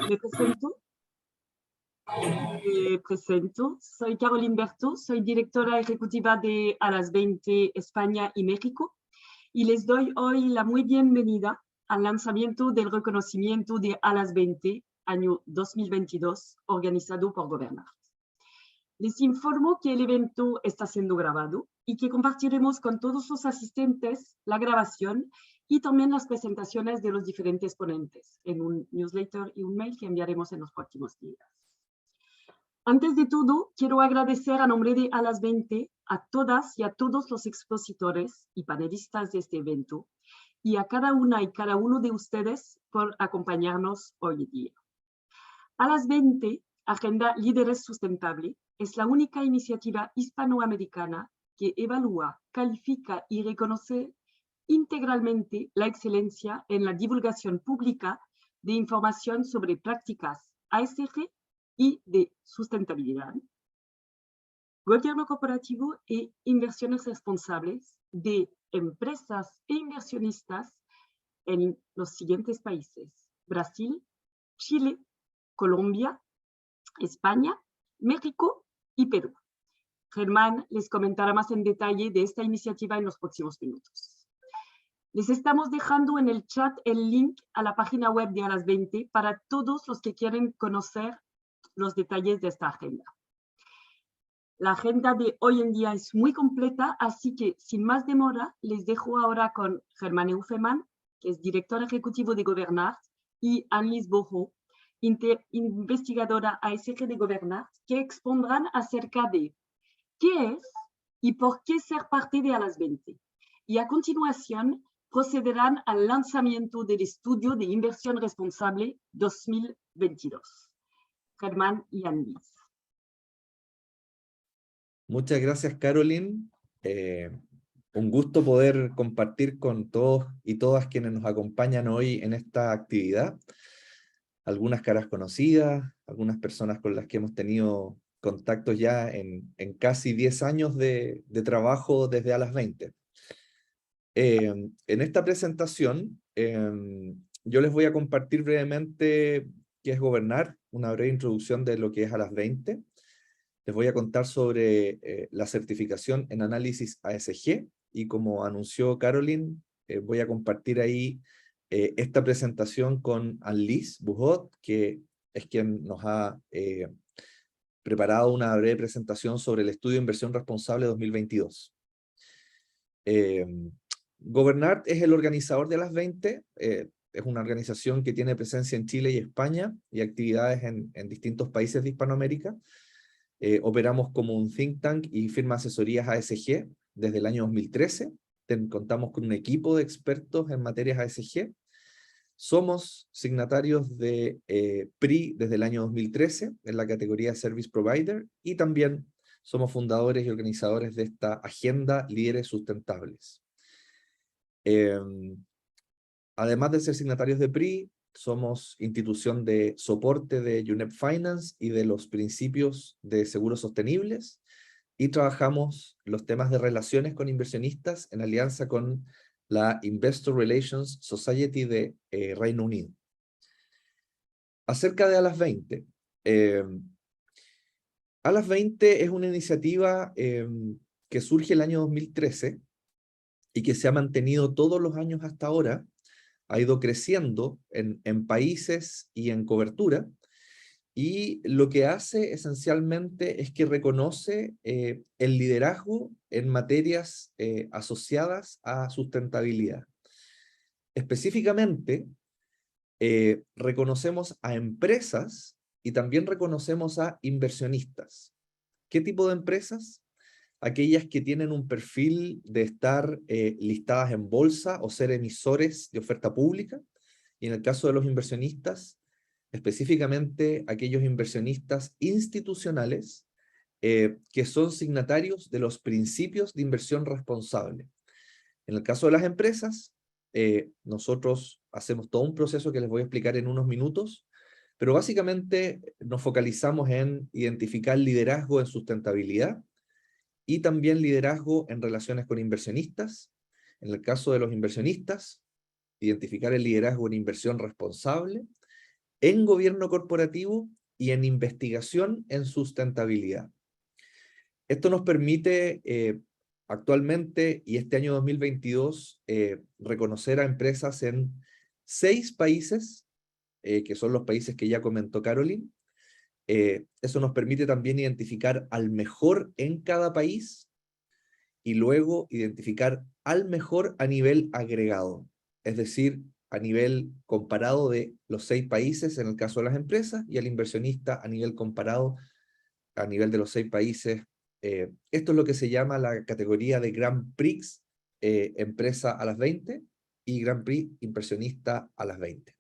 Me presento. Soy Caroline Berto, soy directora ejecutiva de A las 20 España y México y les doy hoy la muy bienvenida al lanzamiento del reconocimiento de A las 20, año 2022, organizado por Governart. Les informo que el evento está siendo grabado y que compartiremos con todos los asistentes la grabación y también las presentaciones de los diferentes ponentes en un newsletter y un mail que enviaremos en los próximos días. Antes de todo, quiero agradecer a nombre de A las 20 a todas y a todos los expositores y panelistas de este evento y a cada una y cada uno de ustedes por acompañarnos hoy día. A las 20, Agenda Líderes Sustentable, es la única iniciativa hispanoamericana que evalúa, califica y reconoce integralmente la excelencia en la divulgación pública de información sobre prácticas ASG y de sustentabilidad, gobierno corporativo e inversiones responsables de empresas e inversionistas en los siguientes países: Brasil, Chile, Colombia, España, México y Perú. Germán les comentará más en detalle de esta iniciativa en los próximos minutos. Les estamos dejando en el chat el link a la página web de A las 20 para todos los que quieren conocer los detalles de esta agenda. La agenda de hoy en día es muy completa, así que sin más demora les dejo ahora con Germán Eufeman, que es director ejecutivo de Governart, y Annelies Bojo, investigadora ASG de Governart, que expondrán acerca de qué es y por qué ser parte de A las 20. Y a continuación procederán al lanzamiento del estudio de inversión responsable 2022. Germán y Annelies. Muchas gracias, Caroline. Un gusto poder compartir con todos y todas quienes nos acompañan hoy en esta actividad. Algunas caras conocidas, algunas personas con las que hemos tenido contactos ya en casi 10 años de trabajo desde A las 20. En esta presentación, yo les voy a compartir brevemente qué es Governart, una breve introducción de lo que es A las 20. Les voy a contar sobre la certificación en análisis ASG y como anunció Caroline, voy a compartir ahí esta presentación con Annelies Bojo, que es quien nos ha preparado una breve presentación sobre el estudio de inversión responsable 2022. Governart es el organizador de las 20, es una organización que tiene presencia en Chile y España y actividades en distintos países de Hispanoamérica. Operamos como un think tank y firma asesorías ASG desde el año 2013. Contamos con un equipo de expertos en materias ASG. Somos signatarios de PRI desde el año 2013 en la categoría Service Provider y también somos fundadores y organizadores de esta agenda Líderes Sustentables. Además de ser signatarios de PRI, somos institución de soporte de UNEP Finance y de los principios de seguros sostenibles y trabajamos los temas de relaciones con inversionistas en alianza con la Investor Relations Society de Reino Unido. Acerca de A las 20. A las 20 es una iniciativa que surge el año 2013 y que se ha mantenido todos los años hasta ahora. Ha ido creciendo en países y en cobertura, y lo que hace esencialmente es que reconoce el liderazgo en materias asociadas a sustentabilidad. Específicamente, reconocemos a empresas y también reconocemos a inversionistas. ¿Qué tipo de empresas? Aquellas que tienen un perfil de estar listadas en bolsa o ser emisores de oferta pública, y en el caso de los inversionistas, específicamente aquellos inversionistas institucionales que son signatarios de los principios de inversión responsable. En el caso de las empresas, nosotros hacemos todo un proceso que les voy a explicar en unos minutos, pero básicamente nos focalizamos en identificar liderazgo en sustentabilidad, y también liderazgo en relaciones con inversionistas. En el caso de los inversionistas, identificar el liderazgo en inversión responsable, en gobierno corporativo y en investigación en sustentabilidad. Esto nos permite actualmente, y este año 2022, reconocer a empresas en 6 países, que son los países que ya comentó Caroline. Eso nos permite también identificar al mejor en cada país y luego identificar al mejor a nivel agregado, es decir, a nivel comparado de los 6 países en el caso de las empresas y al inversionista a nivel comparado a nivel de los 6 países. Esto es lo que se llama la categoría de Grand Prix empresa a las 20 y Grand Prix inversionista a las 20.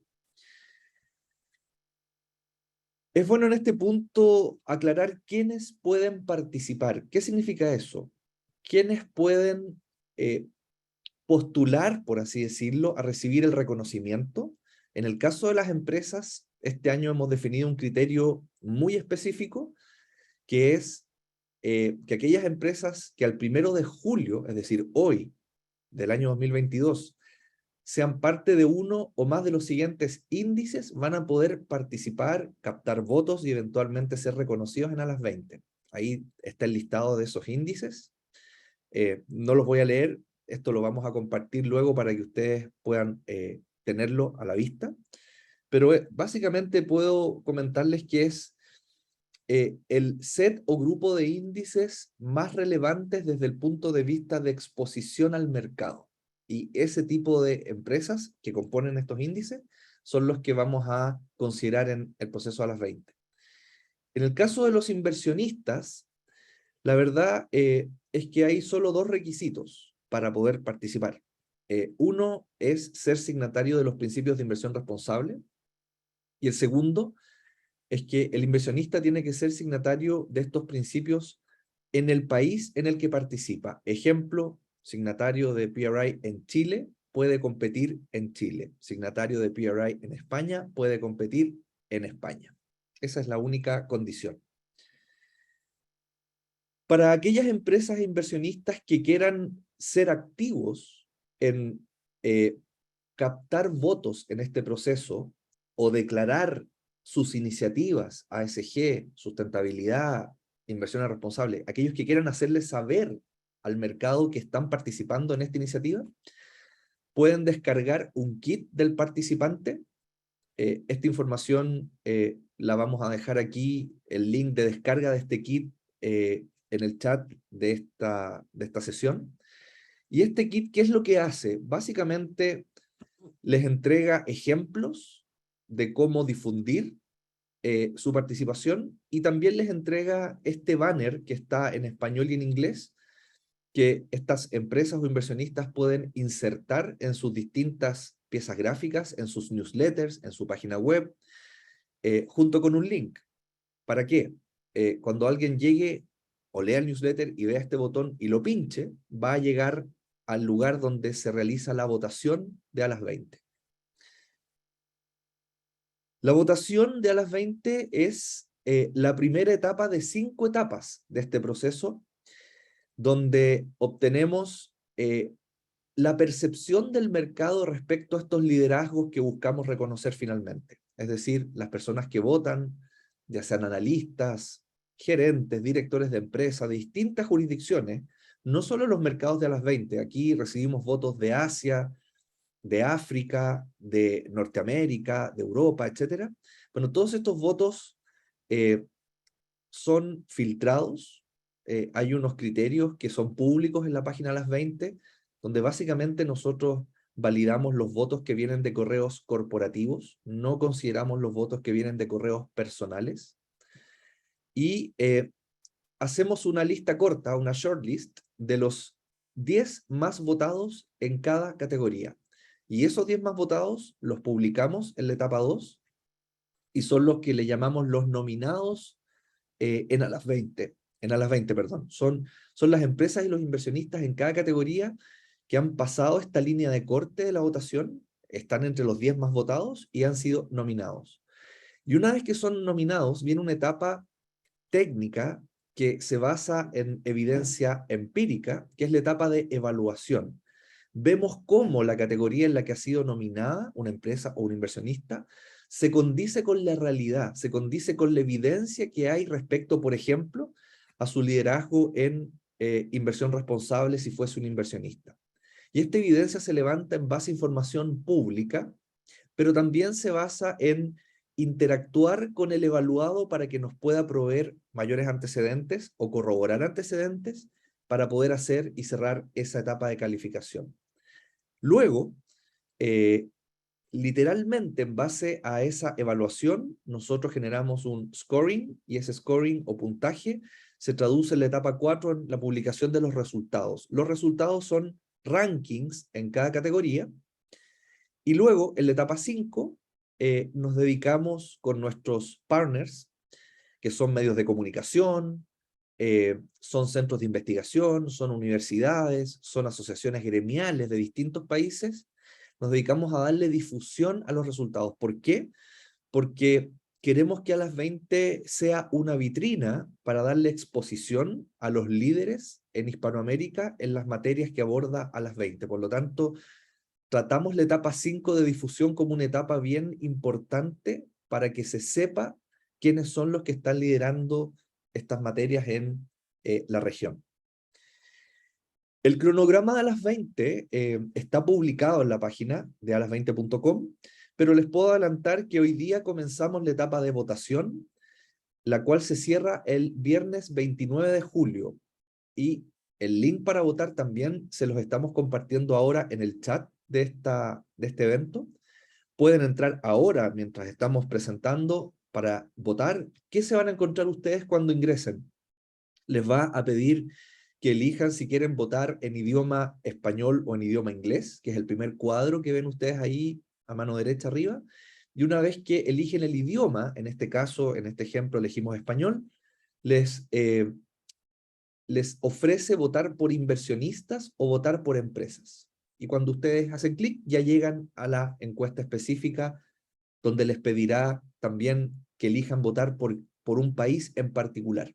Es bueno en este punto aclarar quiénes pueden participar. ¿Qué significa eso? ¿Quiénes pueden postular, por así decirlo, a recibir el reconocimiento? En el caso de las empresas, este año hemos definido un criterio muy específico, que es que aquellas empresas que al 1 de julio, es decir, hoy, del año 2022, sean parte de uno o más de los siguientes índices, van a poder participar, captar votos y eventualmente ser reconocidos en A las 20. Ahí está el listado de esos índices. No los voy a leer, esto lo vamos a compartir luego para que ustedes puedan tenerlo a la vista. Pero básicamente puedo comentarles que es el set o grupo de índices más relevantes desde el punto de vista de exposición al mercado. Y ese tipo de empresas que componen estos índices son los que vamos a considerar en el proceso a las 20. En el caso de los inversionistas, la verdad es que hay solo 2 requisitos para poder participar. Uno es ser signatario de los principios de inversión responsable y el segundo es que el inversionista tiene que ser signatario de estos principios en el país en el que participa. Ejemplo, signatario de PRI en Chile puede competir en Chile. Signatario de PRI en España puede competir en España. Esa es la única condición. Para aquellas empresas e inversionistas que quieran ser activos en captar votos en este proceso o declarar sus iniciativas, ASG, sustentabilidad, inversiones responsables, aquellos que quieran hacerle saber al mercado que están participando en esta iniciativa, pueden descargar un kit del participante. Esta información la vamos a dejar aquí, el link de descarga de este kit en el chat de esta sesión. Y este kit, ¿qué es lo que hace? Básicamente les entrega ejemplos de cómo difundir su participación y también les entrega este banner que está en español y en inglés que estas empresas o inversionistas pueden insertar en sus distintas piezas gráficas, en sus newsletters, en su página web, junto con un link. ¿Para qué? Cuando alguien llegue o lea el newsletter y vea este botón y lo pinche, va a llegar al lugar donde se realiza la votación de A las 20. La votación de A las 20 es la primera etapa de 5 etapas de este proceso, donde obtenemos la percepción del mercado respecto a estos liderazgos que buscamos reconocer finalmente. Es decir, las personas que votan, ya sean analistas, gerentes, directores de empresas de distintas jurisdicciones, no solo los mercados de A las 20, aquí recibimos votos de Asia, de África, de Norteamérica, de Europa, etc. Bueno, todos estos votos son filtrados. Hay unos criterios que son públicos en la página a las 20, donde básicamente nosotros validamos los votos que vienen de correos corporativos, no consideramos los votos que vienen de correos personales, y hacemos una lista corta, una shortlist, de los 10 más votados en cada categoría. Y esos 10 más votados los publicamos en la etapa 2 y son los que le llamamos los nominados en A las 20. En A las 20, perdón. Son las empresas y los inversionistas en cada categoría que han pasado esta línea de corte de la votación, están entre los 10 más votados y han sido nominados. Y una vez que son nominados, viene una etapa técnica que se basa en evidencia empírica, que es la etapa de evaluación, vemos cómo la categoría en la que ha sido nominada una empresa o un inversionista se condice con la realidad, se condice con la evidencia que hay respecto, por ejemplo, a su liderazgo en inversión responsable si fuese un inversionista. Y esta evidencia se levanta en base a información pública, pero también se basa en interactuar con el evaluado para que nos pueda proveer mayores antecedentes o corroborar antecedentes para poder hacer y cerrar esa etapa de calificación. Luego, literalmente en base a esa evaluación, nosotros generamos un scoring, y ese scoring o puntaje se traduce en la etapa 4 en la publicación de los resultados. Los resultados son rankings en cada categoría, y luego en la etapa 5 nos dedicamos con nuestros partners, que son medios de comunicación, son centros de investigación, son universidades, son asociaciones gremiales de distintos países. Nos dedicamos a darle difusión a los resultados. ¿Por qué? Porque queremos que A las 20 sea una vitrina para darle exposición a los líderes en Hispanoamérica en las materias que aborda A las 20. Por lo tanto, tratamos la etapa 5 de difusión como una etapa bien importante para que se sepa quiénes son los que están liderando estas materias en la región. El cronograma de A las 20 está publicado en la página de alas20.com, pero les puedo adelantar que hoy día comenzamos la etapa de votación, la cual se cierra el viernes 29 de julio. Y el link para votar también se los estamos compartiendo ahora en el chat de este evento. Pueden entrar ahora mientras estamos presentando para votar. ¿Qué se van a encontrar ustedes cuando ingresen? Les va a pedir que elijan si quieren votar en idioma español o en idioma inglés, que es el primer cuadro que ven ustedes ahí a mano derecha arriba. Y una vez que eligen el idioma, en este caso, en este ejemplo elegimos español, les ofrece votar por inversionistas o votar por empresas. Y cuando ustedes hacen clic, ya llegan a la encuesta específica, donde les pedirá también que elijan votar por un país en particular.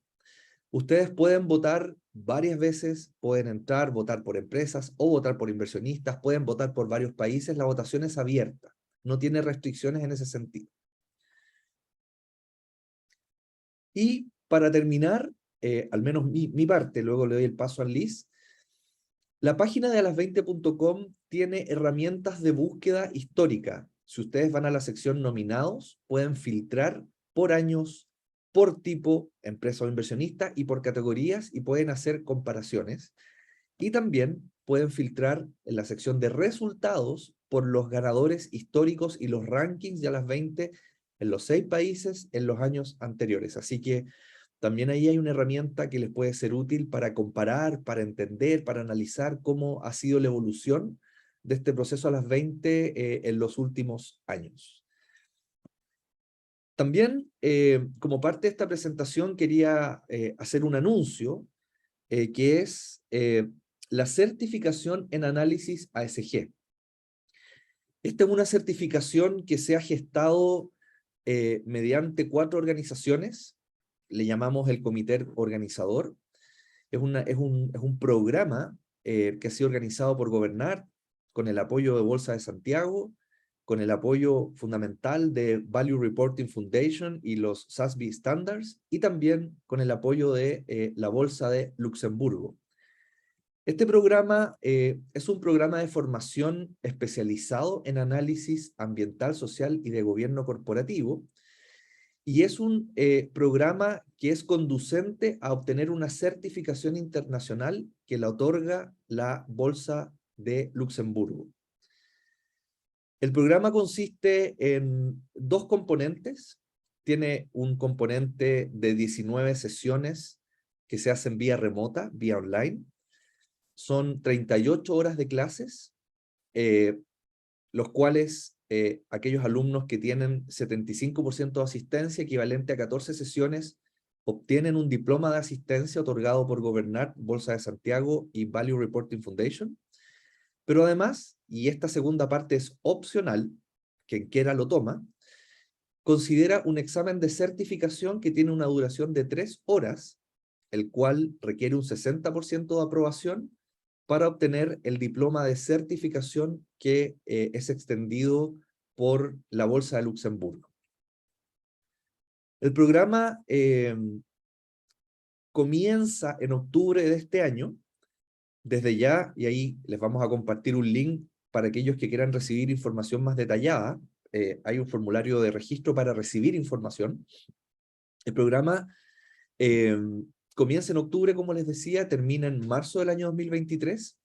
Ustedes pueden votar varias veces, pueden entrar, votar por empresas o votar por inversionistas, pueden votar por varios países. La votación es abierta, no tiene restricciones en ese sentido. Y para terminar, al menos mi parte, luego le doy el paso a Liz, la página de alas20.com tiene herramientas de búsqueda histórica. Si ustedes van a la sección nominados, pueden filtrar por años, por tipo, empresa o inversionista, y por categorías, y pueden hacer comparaciones. Y también pueden filtrar en la sección de resultados por los ganadores históricos y los rankings de A las 20 en los 6 países en los años anteriores. Así que también ahí hay una herramienta que les puede ser útil para comparar, para entender, para analizar cómo ha sido la evolución de este proceso A las 20 en los últimos años. También, como parte de esta presentación, quería hacer un anuncio, que es la certificación en análisis ASG. Esta es una certificación que se ha gestado mediante 4 organizaciones. Le llamamos el comité organizador. Es un programa que ha sido organizado por Gobernar, con el apoyo de Bolsa de Santiago, con el apoyo fundamental de Value Reporting Foundation y los SASB Standards, y también con el apoyo de la Bolsa de Luxemburgo. Este programa es un programa de formación especializado en análisis ambiental, social y de gobierno corporativo, y es un programa que es conducente a obtener una certificación internacional que la otorga la Bolsa de Luxemburgo. El programa consiste en 2 componentes. Tiene un componente de 19 sesiones que se hacen vía remota, vía online. Son 38 horas de clases, los cuales aquellos alumnos que tienen 75% de asistencia, equivalente a 14 sesiones, obtienen un diploma de asistencia otorgado por Gobernar, Bolsa de Santiago y Value Reporting Foundation. Pero además, y esta segunda parte es opcional, quien quiera lo toma, considera un examen de certificación que tiene una duración de 3 horas, el cual requiere un 60% de aprobación, para obtener el diploma de certificación que es extendido por la Bolsa de Luxemburgo. El programa comienza en octubre de este año, desde ya, y ahí les vamos a compartir un link para aquellos que quieran recibir información más detallada. Hay un formulario de registro para recibir información. El programa comienza en octubre, como les decía, termina en marzo del año 2023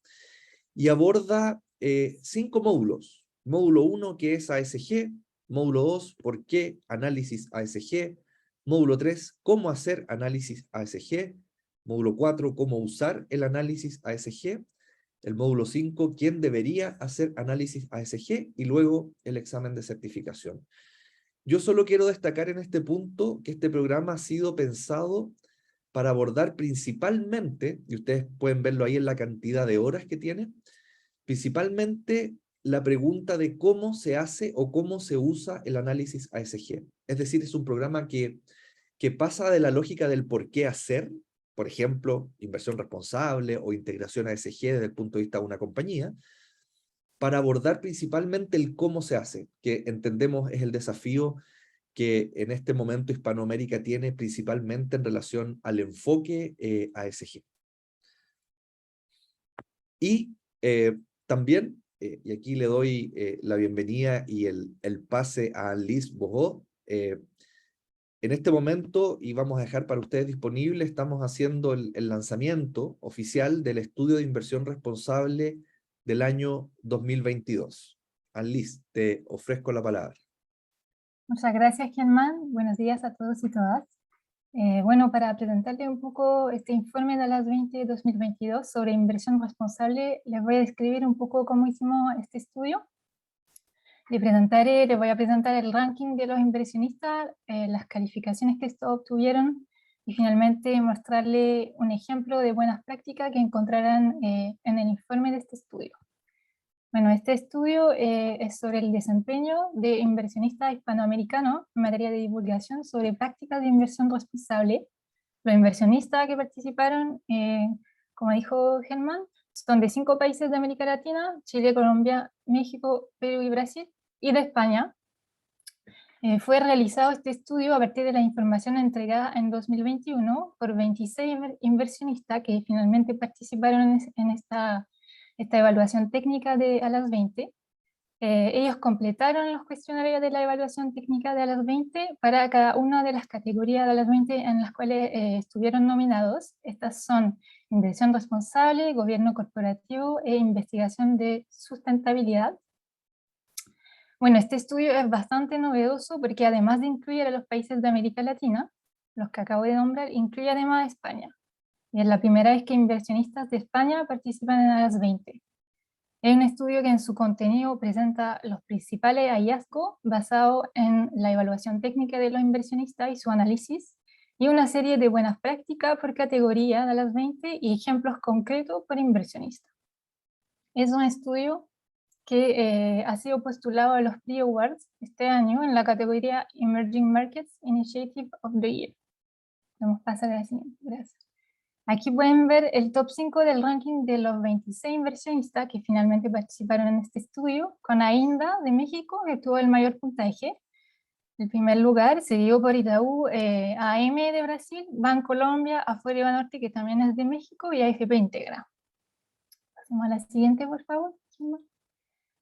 y aborda 5 módulos. Módulo 1, que es ASG. Módulo 2, ¿por qué análisis ASG? Módulo 3, ¿cómo hacer análisis ASG? Módulo 4, ¿cómo usar el análisis ASG? El módulo 5, ¿quién debería hacer análisis ASG? Y luego el examen de certificación. Yo solo quiero destacar en este punto que este programa ha sido pensado para abordar principalmente, y ustedes pueden verlo ahí en la cantidad de horas que tiene, principalmente la pregunta de cómo se hace o cómo se usa el análisis ASG. Es decir, es un programa que pasa de la lógica del por qué hacer, por ejemplo, inversión responsable o integración ASG desde el punto de vista de una compañía, para abordar principalmente el cómo se hace, que entendemos es el desafío que en este momento Hispanoamérica tiene principalmente en relación al enfoque ASG. Y también, y aquí le doy la bienvenida y el pase a Liz Bojó, en este momento, y vamos a dejar para ustedes disponible, estamos haciendo el lanzamiento oficial del estudio de inversión responsable del año 2022. Liz, te ofrezco la palabra. Muchas gracias, Germán. Buenos días a todos y todas. Bueno, para presentarles un poco este informe de las 20 2022 sobre inversión responsable, les voy a describir un poco cómo hicimos este estudio. Les voy a presentar el ranking de los inversionistas, las calificaciones que estos obtuvieron y finalmente mostrarles un ejemplo de buenas prácticas que encontrarán en el informe de este estudio. Bueno, este estudio es sobre el desempeño de inversionistas hispanoamericanos en materia de divulgación sobre prácticas de inversión responsable. Los inversionistas que participaron, como dijo Germán, son de 5 países de América Latina: Chile, Colombia, México, Perú y Brasil, y de España. Fue realizado este estudio a partir de la información entregada en 2021 por 26 inversionistas que finalmente participaron en esta evaluación técnica de a las 20. Ellos completaron los cuestionarios de la evaluación técnica de a las 20 para cada una de las categorías de a las 20 en las cuales estuvieron nominados. Estas son inversión responsable, gobierno corporativo e investigación de sustentabilidad. Bueno, este estudio es bastante novedoso porque además de incluir a los países de América Latina, los que acabo de nombrar, incluye además a España. Y es la primera vez que inversionistas de España participan en a las 20. Es un estudio que en su contenido presenta los principales hallazgos basados en la evaluación técnica de los inversionistas y su análisis, y una serie de buenas prácticas por categoría de a las 20 y ejemplos concretos por inversionista. Es un estudio que ha sido postulado a los Pre-Awards este año en la categoría Emerging Markets Initiative of the Year. Vamos a pasar a la siguiente, gracias. Aquí pueden ver el top 5 del ranking de los 26 inversionistas que finalmente participaron en este estudio, con AINDA de México, que tuvo el mayor puntaje. El primer lugar, seguido por Itaú, AM de Brasil, Bancolombia, Afore Banorte, que también es de México, y AFP Integra. Pasemos a la siguiente, por favor.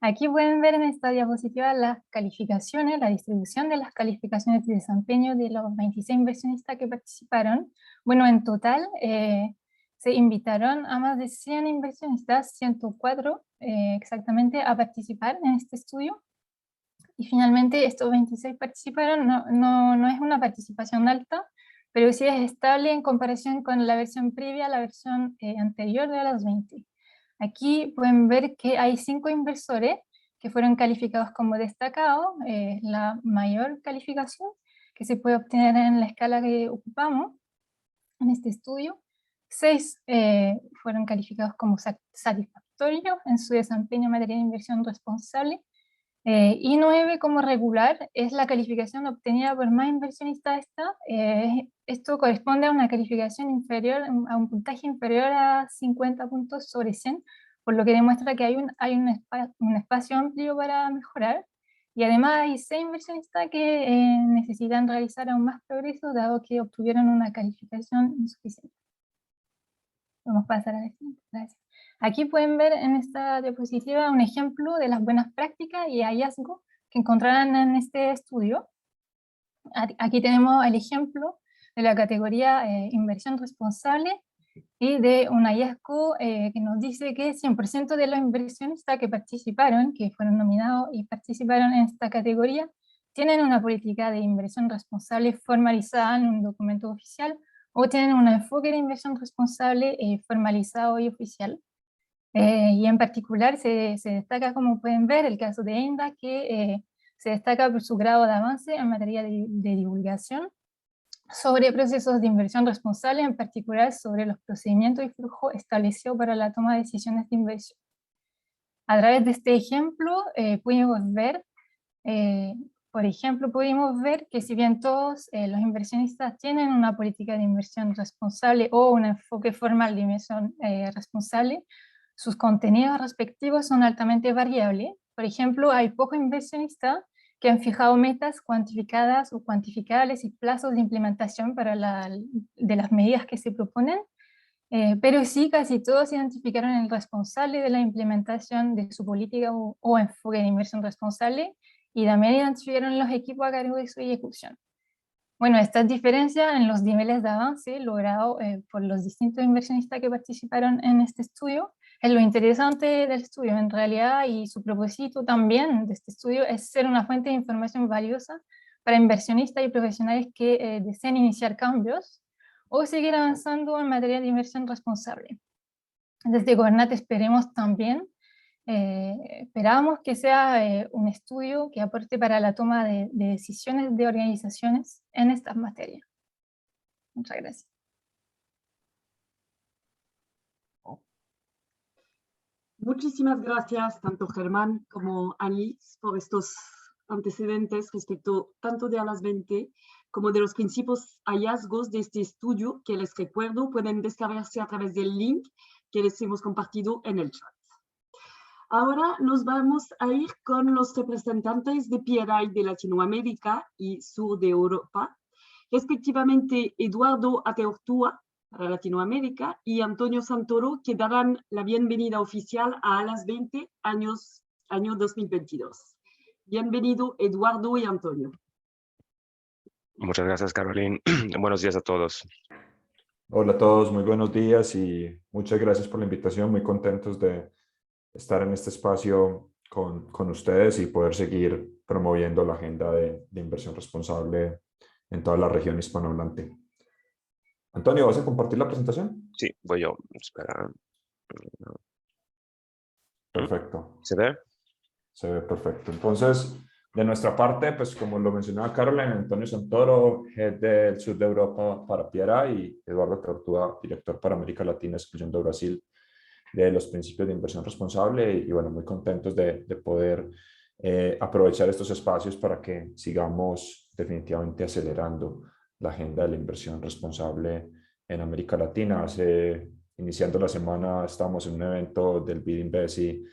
Aquí pueden ver en esta diapositiva las calificaciones, la distribución de las calificaciones de desempeño de los 26 inversionistas que participaron. Bueno, en total se invitaron a más de 100 inversionistas, 104 exactamente, a participar en este estudio. Y finalmente estos 26 participaron. No es una participación alta, pero sí es estable en comparación con la versión previa, la versión anterior de las 20. Aquí pueden ver que hay 5 inversores que fueron calificados como destacados, la mayor calificación que se puede obtener en la escala que ocupamos en este estudio. 6 fueron calificados como satisfactorios en su desempeño en materia de inversión responsable, I9 como regular es la calificación obtenida por más inversionistas esto corresponde a una calificación inferior, a un puntaje inferior a 50 puntos sobre 100, por lo que demuestra que hay un espacio amplio para mejorar. Y además hay 6 inversionistas que necesitan realizar aún más progreso, dado que obtuvieron una calificación insuficiente. Vamos a pasar a la siguiente. Gracias. Aquí pueden ver en esta diapositiva un ejemplo de las buenas prácticas y hallazgos que encontrarán en este estudio. Aquí tenemos el ejemplo de la categoría inversión responsable y de un hallazgo que nos dice que 100% de los inversionistas que participaron, que fueron nominados y participaron en esta categoría, tienen una política de inversión responsable formalizada en un documento oficial o tienen un enfoque de inversión responsable formalizado y oficial. Y en particular se destaca, como pueden ver, el caso de ENDA, que se destaca por su grado de avance en materia de divulgación sobre procesos de inversión responsable, en particular sobre los procedimientos y flujos establecidos para la toma de decisiones de inversión. A través de este ejemplo pudimos ver, por ejemplo, pudimos ver que si bien todos los inversionistas tienen una política de inversión responsable o un enfoque formal de inversión responsable, sus contenidos respectivos son altamente variables. Por ejemplo, hay pocos inversionistas que han fijado metas cuantificadas o cuantificables y plazos de implementación de las medidas que se proponen, pero sí casi todos identificaron el responsable de la implementación de su política o enfoque de inversión responsable y también identificaron los equipos a cargo de su ejecución. Bueno, estas diferencias en los niveles de avance logrados por los distintos inversionistas que participaron en este estudio es lo interesante del estudio en realidad, y su propósito también de este estudio es ser una fuente de información valiosa para inversionistas y profesionales que deseen iniciar cambios o seguir avanzando en materia de inversión responsable. Desde Gobernat esperamos también esperamos que sea un estudio que aporte para la toma de decisiones de organizaciones en estas materias. Muchas gracias. Muchísimas gracias tanto Germán como Alice por estos antecedentes respecto tanto de ALAS 20 como de los principales hallazgos de este estudio, que les recuerdo pueden descargarse a través del link que les hemos compartido en el chat. Ahora nos vamos a ir con los representantes de PRI de Latinoamérica y sur de Europa, respectivamente Eduardo Ateortúa para Latinoamérica y Antonio Santoro, que darán la bienvenida oficial a ALAS 20 año 2022. Bienvenido Eduardo y Antonio. Muchas gracias, Caroline. Buenos días a todos. Hola a todos, muy buenos días y muchas gracias por la invitación. Muy contentos de estar en este espacio con ustedes y poder seguir promoviendo la agenda de inversión responsable en toda la región hispanohablante. Antonio, ¿vas a compartir la presentación? Sí, voy yo. Espera. Perfecto. ¿Se ve? Se ve perfecto. Entonces, de nuestra parte, pues como lo mencionaba Caroline, Antonio Santoro, Head del Sur de Europa para PRI, y Eduardo Ateortúa, Director para América Latina, excluyendo Brasil, de los principios de inversión responsable. Y bueno, muy contentos de poder aprovechar estos espacios para que sigamos definitivamente acelerando la agenda de la inversión responsable en América Latina. Iniciando la semana, estábamos en un evento del BID y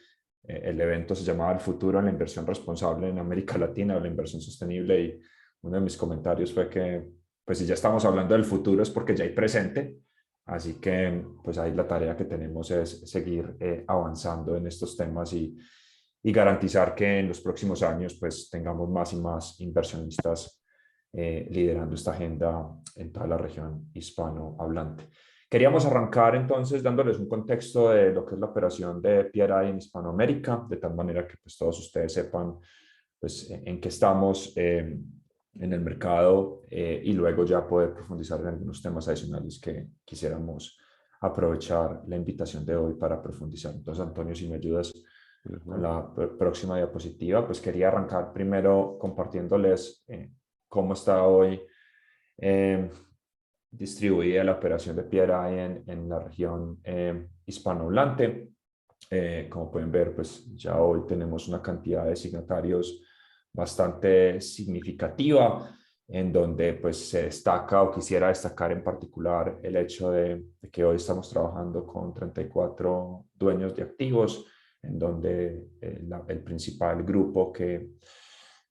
el evento se llamaba El futuro en la inversión responsable en América Latina, o la inversión sostenible, y uno de mis comentarios fue que, pues si ya estamos hablando del futuro es porque ya hay presente, así que pues ahí la tarea que tenemos es seguir avanzando en estos temas y garantizar que en los próximos años pues tengamos más y más inversionistas liderando esta agenda en toda la región hispanohablante. Queríamos arrancar entonces dándoles un contexto de lo que es la operación de PRI en Hispanoamérica, de tal manera que pues todos ustedes sepan pues en qué estamos en el mercado y luego ya poder profundizar en algunos temas adicionales que quisiéramos aprovechar la invitación de hoy para profundizar. Entonces, Antonio, si me ayudas con la próxima diapositiva, pues quería arrancar primero compartiéndoles cómo está hoy distribuida la operación de PRI en la región hispanohablante. Como pueden ver, pues ya hoy tenemos una cantidad de signatarios bastante significativa, en donde pues se destaca o quisiera destacar en particular el hecho de que hoy estamos trabajando con 34 dueños de activos, en donde el principal grupo que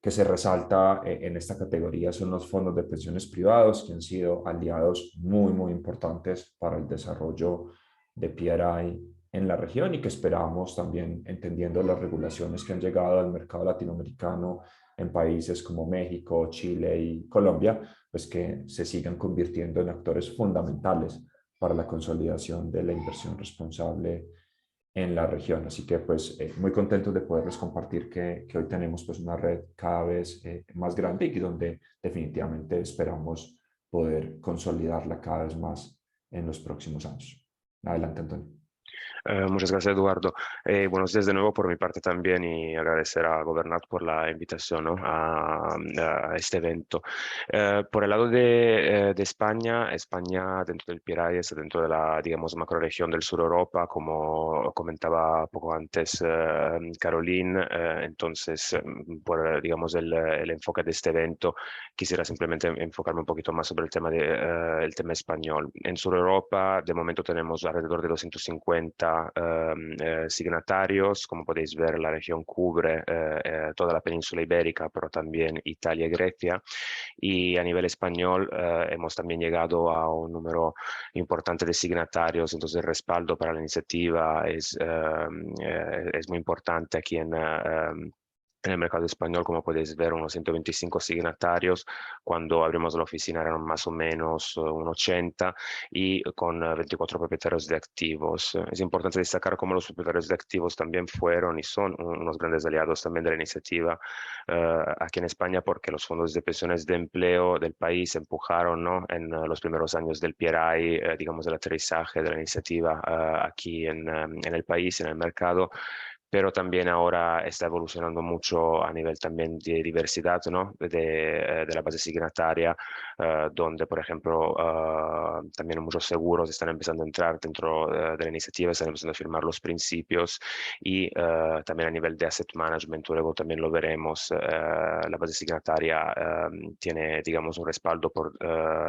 se resalta en esta categoría son los fondos de pensiones privados, que han sido aliados muy, muy importantes para el desarrollo de PRI en la región y que esperamos también, entendiendo las regulaciones que han llegado al mercado latinoamericano en países como México, Chile y Colombia, pues que se sigan convirtiendo en actores fundamentales para la consolidación de la inversión responsable en la región. Así que pues muy contentos de poderles compartir que hoy tenemos pues una red cada vez más grande y donde definitivamente esperamos poder consolidarla cada vez más en los próximos años. Adelante, Antonio. Muchas gracias, Eduardo. Buenos días de nuevo por mi parte también y agradecer a Gobernat por la invitación, ¿no? a este evento. Por el lado de España, España dentro del PRI está dentro de la, digamos, macroregión del sur Europa, como comentaba poco antes Caroline. Entonces, por, digamos, el enfoque de este evento, quisiera simplemente enfocarme un poquito más sobre el tema español. En sur Europa, de momento tenemos alrededor de 250 signatarios. Como podéis ver, la región cubre toda la península ibérica, pero también Italia y Grecia. Y a nivel español hemos también llegado a un número importante de signatarios, entonces el respaldo para la iniciativa es muy importante aquí en el mercado español. Como podéis ver, unos 125 signatarios. Cuando abrimos la oficina eran más o menos un 80 y con 24 propietarios de activos. Es importante destacar cómo los propietarios de activos también fueron y son unos grandes aliados también de la iniciativa aquí en España, porque los fondos de pensiones de empleo del país empujaron, ¿no? en los primeros años del PRI, digamos, el aterrizaje de la iniciativa aquí en el país, en el mercado. Pero también ahora está evolucionando mucho a nivel también de diversidad, ¿no? de la base signataria, donde, por ejemplo, también muchos seguros están empezando a entrar dentro de la iniciativa, están empezando a firmar los principios y también a nivel de asset management, luego también lo veremos, la base signataria tiene, digamos, un respaldo por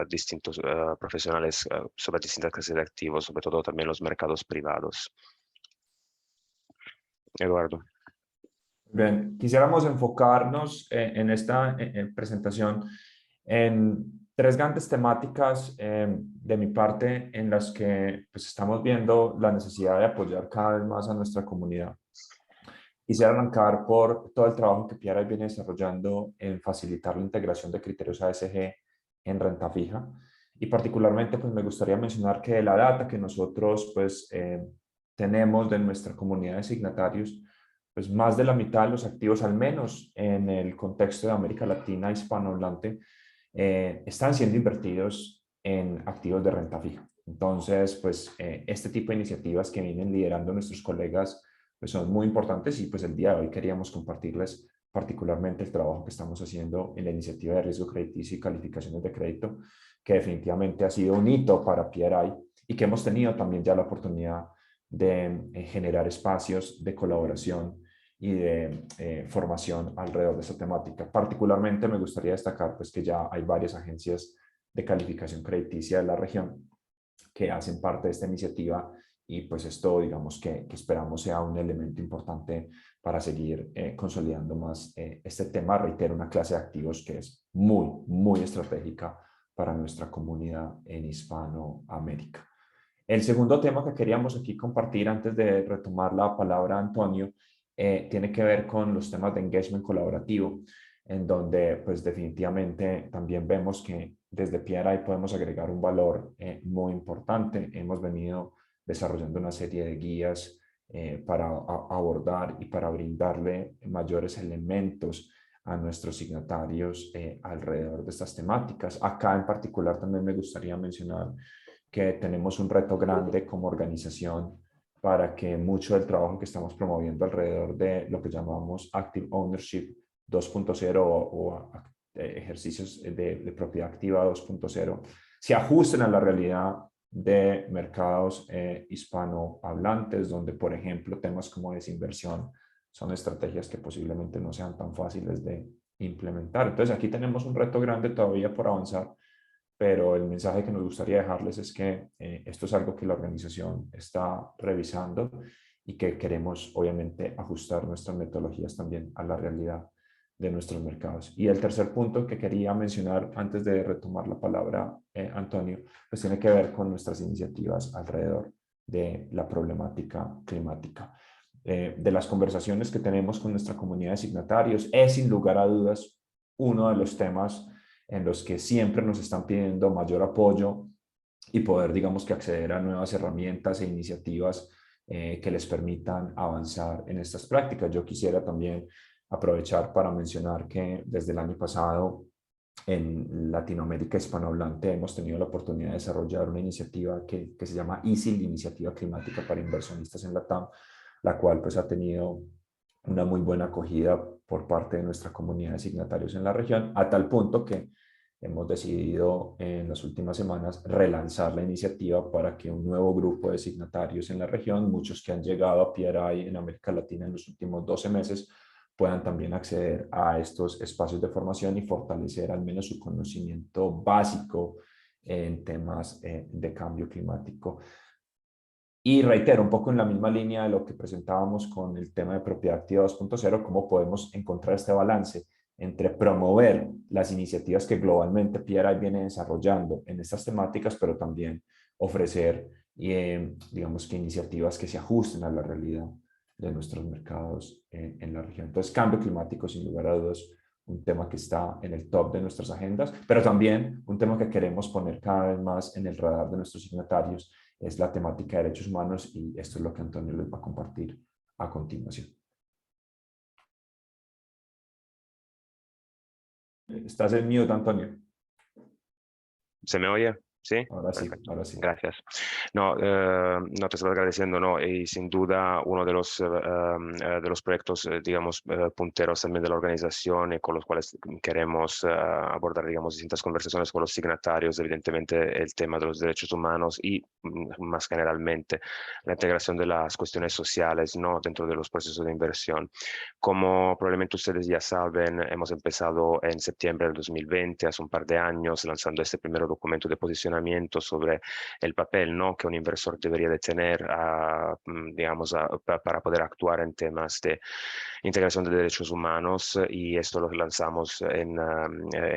distintos profesionales sobre distintas clases de activos, sobre todo también los mercados privados. Eduardo. Bien, quisiéramos enfocarnos en esta presentación en tres grandes temáticas de mi parte en las que pues, estamos viendo la necesidad de apoyar cada vez más a nuestra comunidad. Quisiera arrancar por todo el trabajo que PRI viene desarrollando en facilitar la integración de criterios ASG en renta fija. Y particularmente pues, me gustaría mencionar que la data que nosotros pues, tenemos de nuestra comunidad de signatarios, pues más de la mitad de los activos, al menos en el contexto de América Latina hispanohablante, están siendo invertidos en activos de renta fija. Entonces, pues este tipo de iniciativas que vienen liderando nuestros colegas pues son muy importantes y pues el día de hoy queríamos compartirles particularmente el trabajo que estamos haciendo en la iniciativa de riesgo crediticio y calificaciones de crédito, que definitivamente ha sido un hito para PRI y que hemos tenido también ya la oportunidad de generar espacios de colaboración y de formación alrededor de esta temática. Particularmente me gustaría destacar pues, que ya hay varias agencias de calificación crediticia de la región que hacen parte de esta iniciativa y pues esto digamos que esperamos sea un elemento importante para seguir consolidando más este tema. Reitero, una clase de activos que es muy, muy estratégica para nuestra comunidad en Hispanoamérica. El segundo tema que queríamos aquí compartir antes de retomar la palabra a Antonio tiene que ver con los temas de engagement colaborativo, en donde pues definitivamente también vemos que desde PRI podemos agregar un valor muy importante. Hemos venido desarrollando una serie de guías para abordar y para brindarle mayores elementos a nuestros signatarios alrededor de estas temáticas. Acá en particular también me gustaría mencionar que tenemos un reto grande como organización para que mucho del trabajo que estamos promoviendo alrededor de lo que llamamos Active Ownership 2.0 o ejercicios de propiedad activa 2.0 se ajusten a la realidad de mercados hispanohablantes, donde, por ejemplo, temas como desinversión son estrategias que posiblemente no sean tan fáciles de implementar. Entonces, aquí tenemos un reto grande todavía por avanzar, pero el mensaje que nos gustaría dejarles es que esto es algo que la organización está revisando y que queremos, obviamente, ajustar nuestras metodologías también a la realidad de nuestros mercados. Y el tercer punto que quería mencionar antes de retomar la palabra, Antonio, pues tiene que ver con nuestras iniciativas alrededor de la problemática climática. De las conversaciones que tenemos con nuestra comunidad de signatarios, es sin lugar a dudas uno de los temas en los que siempre nos están pidiendo mayor apoyo y poder, digamos, que acceder a nuevas herramientas e iniciativas que les permitan avanzar en estas prácticas. Yo quisiera también aprovechar para mencionar que desde el año pasado en Latinoamérica hispanohablante hemos tenido la oportunidad de desarrollar una iniciativa que se llama ISIL, Iniciativa Climática para Inversionistas en Latam, la cual pues ha tenido una muy buena acogida por parte de nuestra comunidad de signatarios en la región, a tal punto que hemos decidido en las últimas semanas relanzar la iniciativa para que un nuevo grupo de signatarios en la región, muchos que han llegado a PRI en América Latina en los últimos 12 meses, puedan también acceder a estos espacios de formación y fortalecer al menos su conocimiento básico en temas de cambio climático. Y reitero, un poco en la misma línea de lo que presentábamos con el tema de propiedad activa 2.0, cómo podemos encontrar este balance entre promover las iniciativas que globalmente PRI viene desarrollando en estas temáticas, pero también ofrecer, digamos, que iniciativas que se ajusten a la realidad de nuestros mercados en la región. Entonces, cambio climático, sin lugar a dudas, un tema que está en el top de nuestras agendas, pero también un tema que queremos poner cada vez más en el radar de nuestros signatarios, es la temática de derechos humanos, y esto es lo que Antonio les va a compartir a continuación. ¿Estás en mute, Antonio? ¿Se me oye? Sí, Ahora sí, perfecto. ahora sí. Gracias. No, no te estaba agradeciendo, ¿no? Y sin duda uno de los proyectos, digamos, punteros también de la organización y con los cuales queremos abordar, digamos, distintas conversaciones con los signatarios, evidentemente el tema de los derechos humanos y más generalmente la integración de las cuestiones sociales, ¿no? Dentro de los procesos de inversión. Como probablemente ustedes ya saben, hemos empezado en septiembre del 2020, hace un par de años, lanzando este primer documento de posicionamiento sobre el papel, ¿no?, que un inversor debería de tener digamos, para poder actuar en temas de integración de derechos humanos, y esto lo lanzamos en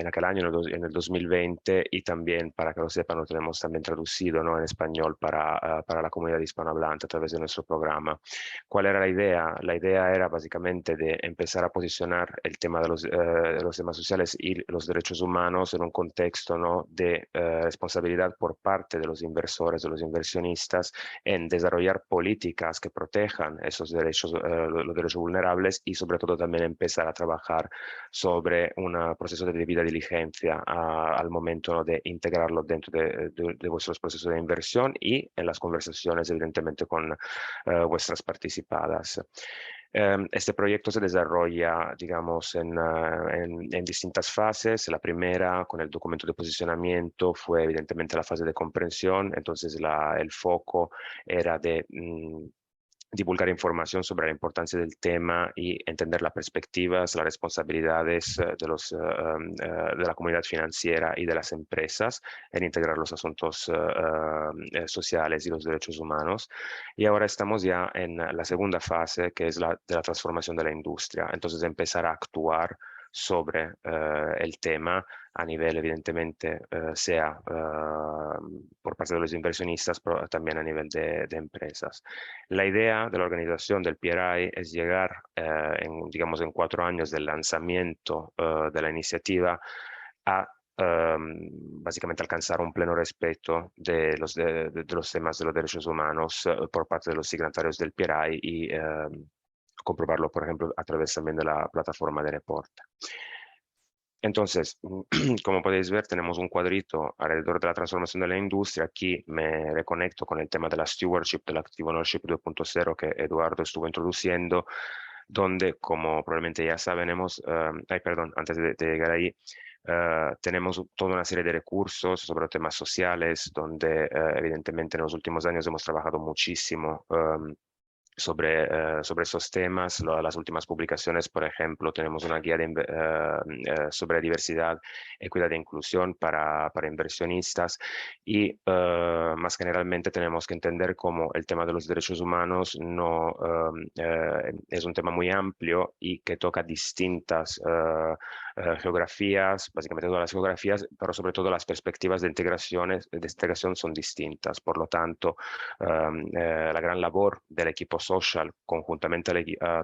aquel año, en el 2020, y también, para que lo sepan, lo tenemos también traducido, ¿no?, en español para la comunidad hispanohablante a través de nuestro programa. ¿Cuál era la idea? La idea era básicamente de empezar a posicionar el tema de los temas sociales y los derechos humanos en un contexto, ¿no?, de responsabilidad por parte de los inversores, de los inversionistas, en desarrollar políticas que protejan esos derechos, los derechos vulnerables, y sobre todo también empezar a trabajar sobre un proceso de debida diligencia al momento, ¿no?, de integrarlo dentro de vuestros procesos de inversión y en las conversaciones, evidentemente, con vuestras participadas. Este proyecto se desarrolla, digamos, en distintas fases. La primera, con el documento de posicionamiento, fue evidentemente la fase de comprensión. Entonces el foco era de divulgar información sobre la importancia del tema y entender las perspectivas, las responsabilidades de la comunidad financiera y de las empresas en integrar los asuntos sociales y los derechos humanos. Y ahora estamos ya en la segunda fase, que es la de la transformación de la industria. Entonces, empezar a actuar sobre el tema a nivel, evidentemente, sea por parte de los inversionistas, pero también a nivel de empresas. La idea de la organización del PRI es llegar, digamos, en 4 años del lanzamiento de la iniciativa, a básicamente alcanzar un pleno respeto de los temas de los derechos humanos por parte de los signatarios del PRI, y comprobarlo, por ejemplo, a través también de la plataforma de Reporta. Entonces, como podéis ver, tenemos un cuadrito alrededor de la transformación de la industria. Aquí me reconecto con el tema de la stewardship, del Active Ownership 2.0 que Eduardo estuvo introduciendo, donde, como probablemente ya saben, antes de llegar ahí, Tenemos toda una serie de recursos sobre temas sociales, donde evidentemente en los últimos años hemos trabajado muchísimo sobre esos temas. Las últimas publicaciones, por ejemplo, tenemos una guía sobre diversidad, equidad e inclusión para inversionistas, y más generalmente tenemos que entender cómo el tema de los derechos humanos no, es un tema muy amplio y que toca distintas geografías, básicamente todas las geografías, pero sobre todo las perspectivas de integración son distintas. Por lo tanto, la gran labor del equipo social, conjuntamente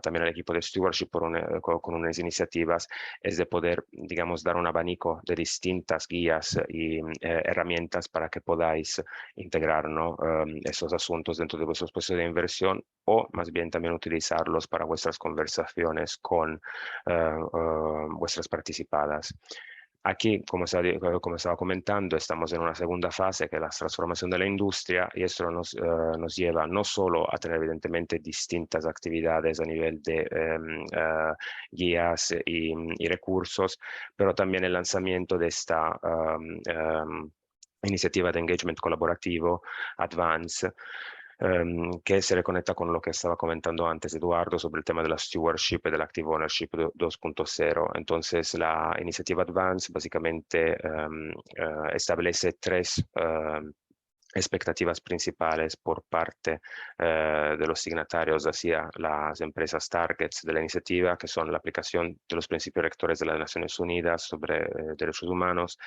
también al equipo de stewardship con unas iniciativas, es de poder, digamos, dar un abanico de distintas guías y herramientas para que podáis integrar, ¿no? Esos asuntos dentro de vuestros procesos de inversión, o más bien también utilizarlos para vuestras conversaciones con vuestras participadas. Aquí, como estaba comentando, estamos en una segunda fase, que es la transformación de la industria, y esto nos lleva no solo a tener evidentemente distintas actividades a nivel de guías y recursos, pero también el lanzamiento de esta iniciativa de engagement colaborativo, Advance, que se reconecta con lo que estaba comentando antes Eduardo sobre el tema de la stewardship y del active ownership 2.0. Entonces, la iniciativa Advance básicamente establece tres expectativas principales por parte de los signatarios hacia las empresas targets de la iniciativa, que son la aplicación de los principios rectores de las Naciones Unidas sobre derechos humanos,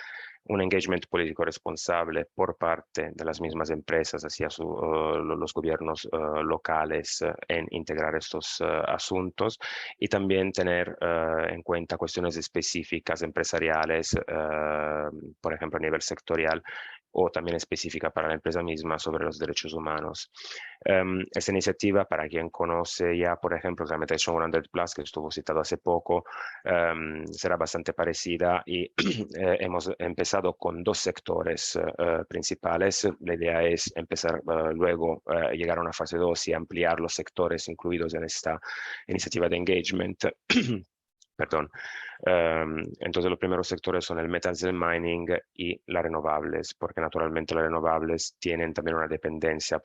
un engagement político responsable por parte de las mismas empresas hacia los gobiernos locales en integrar estos asuntos, y también tener en cuenta cuestiones específicas empresariales, por ejemplo a nivel sectorial, o también específica para la empresa misma sobre los derechos humanos. Esta iniciativa, para quien conoce ya, por ejemplo, la Meditation 100 Plus, que estuvo citado hace poco, será bastante parecida, y hemos empezado con dos sectores principales. La idea es empezar luego llegar a una fase 2 y ampliar los sectores incluidos en esta iniciativa de engagement. Perdón. Entonces los primeros sectores son el metals del mining y las renovables, porque naturalmente las renovables tienen también una dependencia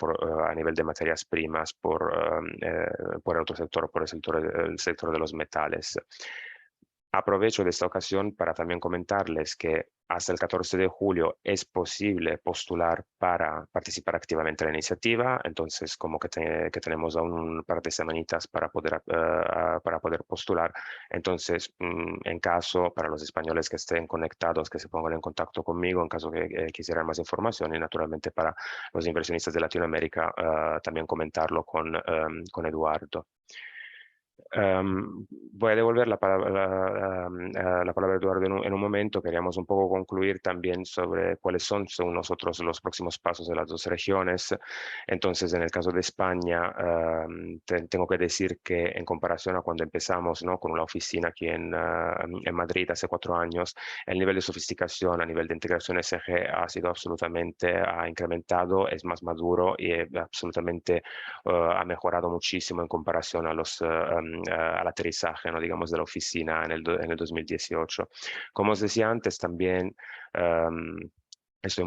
a nivel de materias primas por el otro sector, por el sector de los metales. Aprovecho de esta ocasión para también comentarles que hasta el 14 de julio es posible postular para participar activamente en la iniciativa. Entonces, como que tenemos aún un par de semanitas para poder postular. Entonces, en caso, para los españoles que estén conectados, que se pongan en contacto conmigo en caso que quisieran más información, y naturalmente para los inversionistas de Latinoamérica también comentarlo con Eduardo. Voy a devolver la palabra a Eduardo en un momento. Queríamos un poco concluir también sobre cuáles son, según nosotros, los próximos pasos de las dos regiones. Entonces, en el caso de España, tengo que decir que en comparación a cuando empezamos, ¿no?, con una oficina aquí en Madrid hace 4 años, el nivel de sofisticación a nivel de integración SG ha incrementado, es más maduro y absolutamente ha mejorado muchísimo en comparación a al aterrizaje, ¿no?, digamos, de la oficina en el 2018. Como os decía antes, también estoy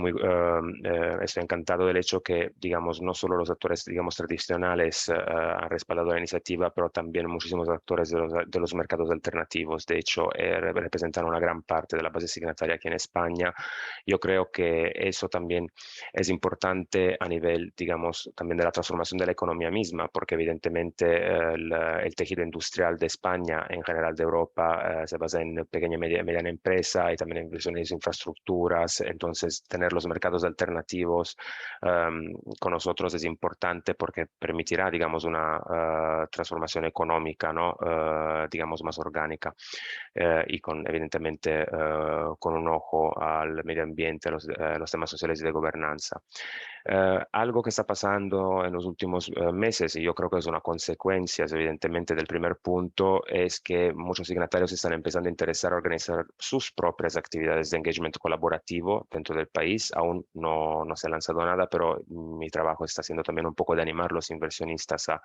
encantado del hecho que, digamos, no solo los actores, digamos, tradicionales han respaldado la iniciativa, pero también muchísimos actores de los mercados alternativos. De hecho, representan una gran parte de la base signataria aquí en España. Yo creo que eso también es importante a nivel, digamos, también de la transformación de la economía misma, porque evidentemente el tejido industrial de España, en general de Europa, se basa en pequeña y mediana empresa y también en inversiones en infraestructuras. Entonces, tener los mercados alternativos con nosotros es importante, porque permitirá, digamos, una transformación económica, ¿no?, digamos, más orgánica, y evidentemente con un ojo al medio ambiente, los temas sociales y de gobernanza. Algo que está pasando en los últimos meses, y yo creo que es una consecuencia evidentemente del primer punto, es que muchos signatarios están empezando a interesar a organizar sus propias actividades de engagement colaborativo dentro del país. Aún no se ha lanzado nada, pero mi trabajo está siendo también un poco de animar a los inversionistas a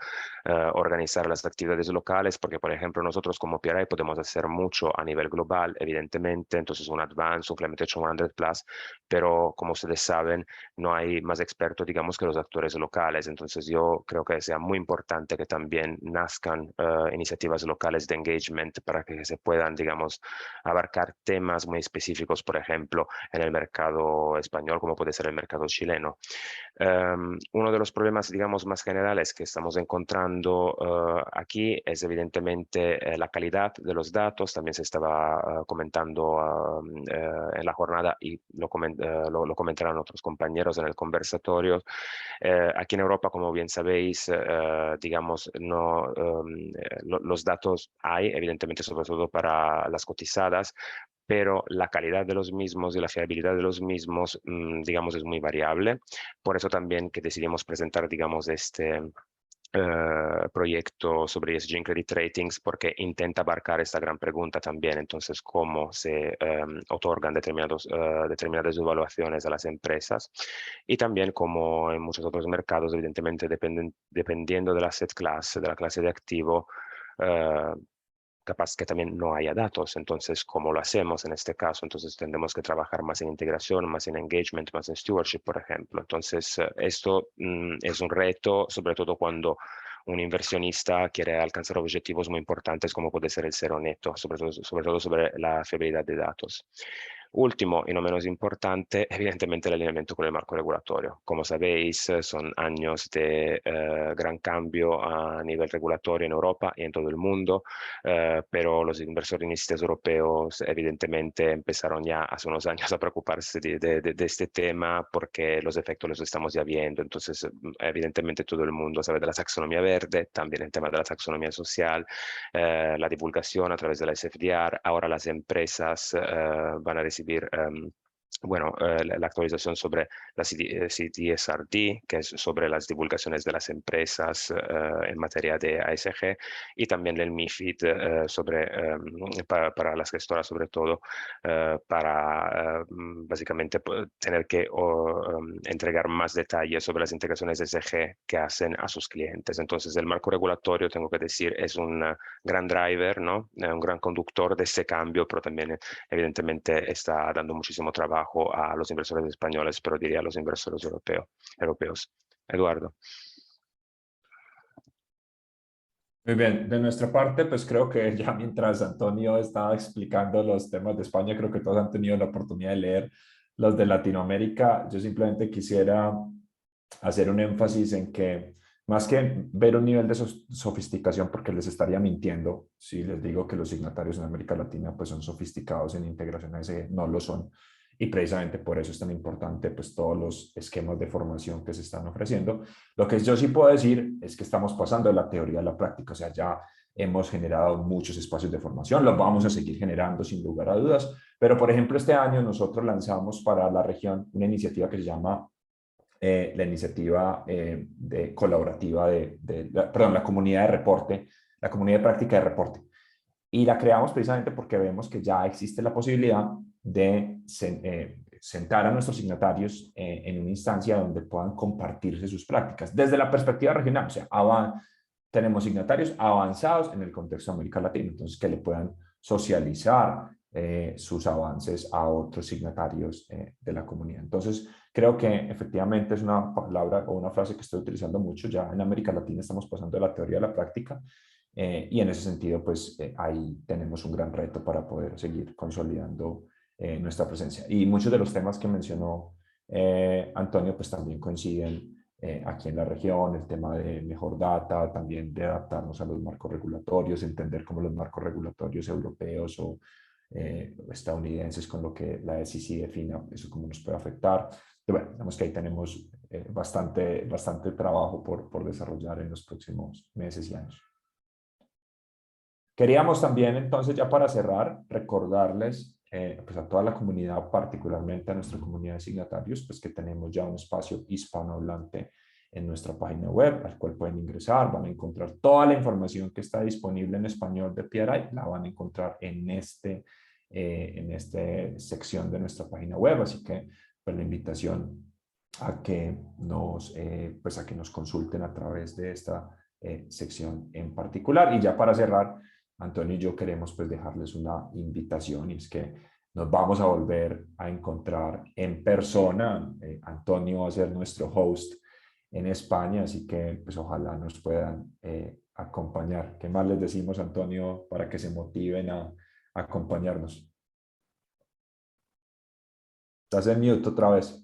organizar las actividades locales, porque por ejemplo nosotros como PRI podemos hacer mucho a nivel global, evidentemente, entonces un Advance, un Climate Action 100 Plus, pero como ustedes saben, no hay más expertos, digamos, que los actores locales. Entonces yo creo que sea muy importante que también nazcan iniciativas locales de engagement para que se puedan, digamos, abarcar temas muy específicos, por ejemplo, en el mercado español, como puede ser el mercado chileno. Uno de los problemas, digamos, más generales que estamos encontrando aquí es evidentemente la calidad de los datos. También se estaba comentando en la jornada y lo comentaron otros compañeros en el conversatorio. Aquí en Europa, como bien sabéis, digamos, los datos hay, evidentemente, sobre todo para las cotizadas, pero la calidad de los mismos y la fiabilidad de los mismos, digamos, es muy variable. Por eso también que decidimos presentar, digamos, este proyecto sobre ESG en Credit Ratings, porque intenta abarcar esta gran pregunta también. Entonces, cómo se otorgan determinadas evaluaciones a las empresas, y también como en muchos otros mercados, evidentemente, dependiendo de la asset class, de la clase de activo, capaz que también no haya datos. Entonces, ¿cómo lo hacemos en este caso? Entonces, tendremos que trabajar más en integración, más en engagement, más en stewardship, por ejemplo. Entonces, esto es un reto, sobre todo cuando un inversionista quiere alcanzar objetivos muy importantes, como puede ser el cero neto, sobre todo sobre la fiabilidad de datos. Último y no menos importante, evidentemente el alineamiento con el marco regulatorio. Como sabéis, son años de gran cambio a nivel regulatorio en Europa y en todo el mundo, pero los inversionistas europeos evidentemente empezaron ya hace unos años a preocuparse de este tema, porque los efectos los estamos ya viendo. Entonces, evidentemente todo el mundo sabe de la taxonomía verde, también el tema de la taxonomía social, la divulgación a través de la SFDR. Ahora las empresas van a recibir la actualización sobre la CSRD, que es sobre las divulgaciones de las empresas en materia de ASG, y también el MiFID para las gestoras, sobre todo, para básicamente tener que entregar más detalles sobre las integraciones de ESG que hacen a sus clientes. Entonces, el marco regulatorio, tengo que decir, es un gran driver, ¿no? Un gran conductor de ese cambio, pero también evidentemente está dando muchísimo trabajo a los inversores españoles, pero diría a los inversores europeos. Eduardo. Muy bien, de nuestra parte, pues creo que ya mientras Antonio estaba explicando los temas de España, creo que todos han tenido la oportunidad de leer los de Latinoamérica. Yo simplemente quisiera hacer un énfasis en que, más que ver un nivel de sofisticación, porque les estaría mintiendo si les digo que los signatarios en América Latina pues son sofisticados en integración ASG, no lo son. Y precisamente por eso es tan importante pues todos los esquemas de formación que se están ofreciendo. Lo que yo sí puedo decir es que estamos pasando de la teoría a la práctica, o sea, ya hemos generado muchos espacios de formación, los vamos a seguir generando sin lugar a dudas, pero por ejemplo este año nosotros lanzamos para la región una iniciativa que se llama la iniciativa colaborativa la comunidad de reporte, la comunidad de práctica de reporte. Y la creamos precisamente porque vemos que ya existe la posibilidad de sentar a nuestros signatarios en una instancia donde puedan compartirse sus prácticas desde la perspectiva regional. O sea, tenemos signatarios avanzados en el contexto de América Latina, entonces que le puedan socializar sus avances a otros signatarios de la comunidad. Entonces, creo que efectivamente es una palabra o una frase que estoy utilizando mucho. Ya en América Latina estamos pasando de la teoría a la práctica y en ese sentido, pues ahí tenemos un gran reto para poder seguir consolidando nuestra presencia. Y muchos de los temas que mencionó Antonio, pues también coinciden aquí en la región, el tema de mejor data, también de adaptarnos a los marcos regulatorios, entender cómo los marcos regulatorios europeos o estadounidenses con lo que la SEC defina, eso cómo nos puede afectar. Pero bueno, digamos que ahí tenemos bastante trabajo por desarrollar en los próximos meses y años. Queríamos también, entonces, ya para cerrar, recordarles pues a toda la comunidad, particularmente a nuestra comunidad de signatarios, pues que tenemos ya un espacio hispanohablante en nuestra página web, al cual pueden ingresar, van a encontrar toda la información que está disponible en español de PRI, la van a encontrar en esta sección de nuestra página web, así que pues, la invitación a que nos consulten a través de esta sección en particular. Y ya para cerrar, Antonio y yo queremos pues dejarles una invitación, y es que nos vamos a volver a encontrar en persona. Antonio va a ser nuestro host en España, así que pues ojalá nos puedan acompañar. ¿Qué más les decimos, Antonio, para que se motiven a acompañarnos? Estás en mute otra vez.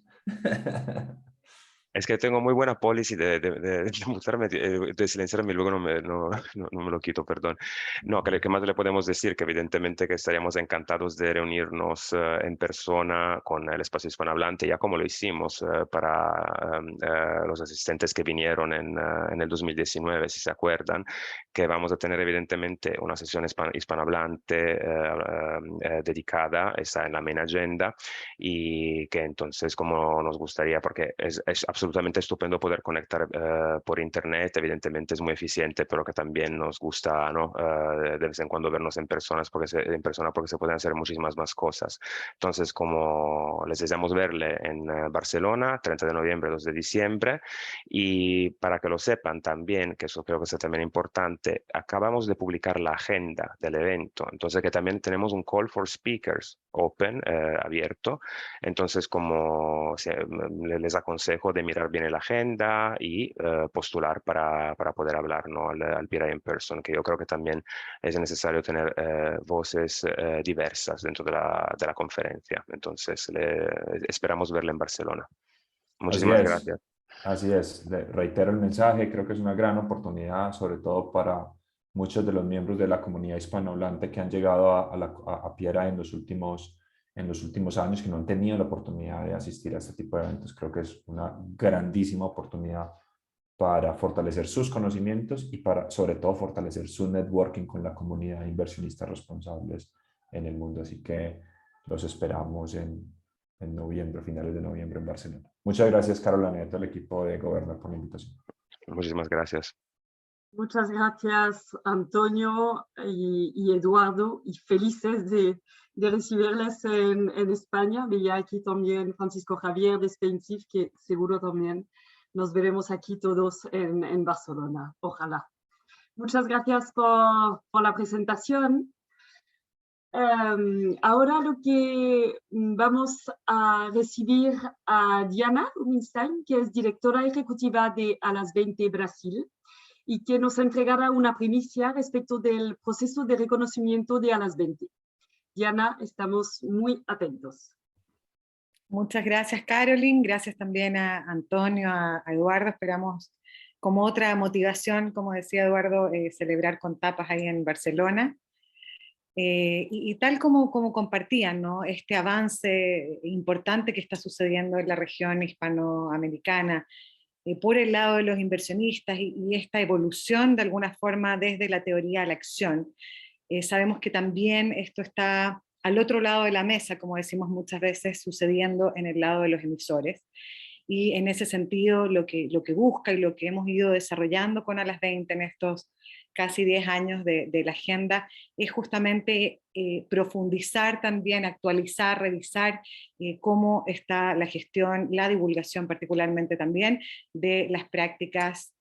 Es que tengo muy buena policy de mutarme, de silenciarme y luego no me lo quito, perdón. No, ¿qué más le podemos decir? Que evidentemente que estaríamos encantados de reunirnos en persona con el espacio hispanohablante, ya como lo hicimos para los asistentes que vinieron en el 2019, si se acuerdan, que vamos a tener evidentemente una sesión hispanohablante dedicada, está en la main agenda, y que entonces como nos gustaría, porque es absolutamente estupendo poder conectar por internet, evidentemente es muy eficiente, pero que también nos gusta, ¿no? De vez en cuando vernos en persona porque se pueden hacer muchísimas más cosas. Entonces, como les deseamos verle en Barcelona, 30 de noviembre, 2 de diciembre, y para que lo sepan también, que eso creo que es también importante, acabamos de publicar la agenda del evento, entonces que también tenemos un call for speakers open, abierto. Entonces, como les aconsejo de mirar bien la agenda y postular para poder hablar, ¿no? al PRI in person, que yo creo que también es necesario tener voces diversas dentro de la conferencia. Entonces, esperamos verle en Barcelona. Muchísimas gracias. Así es, reitero el mensaje, creo que es una gran oportunidad, sobre todo para muchos de los miembros de la comunidad hispanohablante que han llegado a Piera en los últimos años, que no han tenido la oportunidad de asistir a este tipo de eventos. Creo que es una grandísima oportunidad para fortalecer sus conocimientos y para, sobre todo, fortalecer su networking con la comunidad de inversionistas responsables en el mundo. Así que los esperamos en noviembre, finales de noviembre en Barcelona. Muchas gracias, Carolina, y a todo el equipo de Gobernar por la invitación. Muchísimas gracias. Muchas gracias, Antonio y Eduardo, y felices de recibirles en España. Veía aquí también Francisco Javier de Spainsif, que seguro también nos veremos aquí todos en Barcelona, ojalá. Muchas gracias por la presentación. Ahora lo que vamos a recibir a Diana Rubinstein, que es directora ejecutiva de A las 20 Brasil, y que nos entregará una primicia respecto del proceso de reconocimiento de A las 20. Diana, estamos muy atentos. Muchas gracias, Caroline. Gracias también a Antonio, a Eduardo. Esperamos, como otra motivación, como decía Eduardo, celebrar con tapas ahí en Barcelona. Y tal como compartían, ¿no? Este avance importante que está sucediendo en la región hispanoamericana, por el lado de los inversionistas y esta evolución de alguna forma desde la teoría a la acción. Sabemos que también esto está al otro lado de la mesa, como decimos muchas veces, sucediendo en el lado de los emisores. Y en ese sentido, lo que busca y lo que hemos ido desarrollando con A las 20 en estos casi 10 años de la agenda es justamente profundizar también, actualizar, revisar cómo está la gestión, la divulgación particularmente también de las prácticas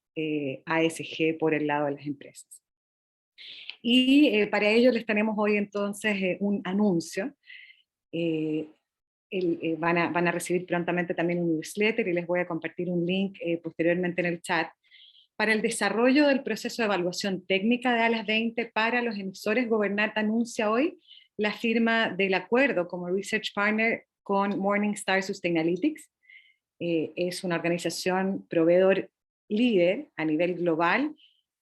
ASG por el lado de las empresas. Y para ello les tenemos hoy entonces un anuncio. Van a recibir prontamente también un newsletter y les voy a compartir un link posteriormente en el chat para el desarrollo del proceso de evaluación técnica de A las 20 para los emisores. Gobernar anuncia hoy la firma del acuerdo como Research Partner con Morningstar Sustainalytics. Es una organización proveedor líder a nivel global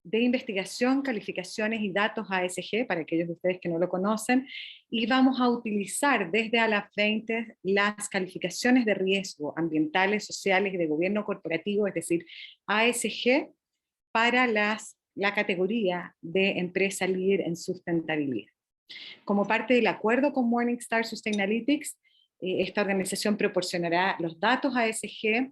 de investigación, calificaciones y datos ASG, para aquellos de ustedes que no lo conocen, y vamos a utilizar desde A las 20 las calificaciones de riesgo ambientales, sociales y de gobierno corporativo, es decir, ASG, para la categoría de empresa líder en sustentabilidad. Como parte del acuerdo con Morningstar Sustainalytics, esta organización proporcionará los datos ASG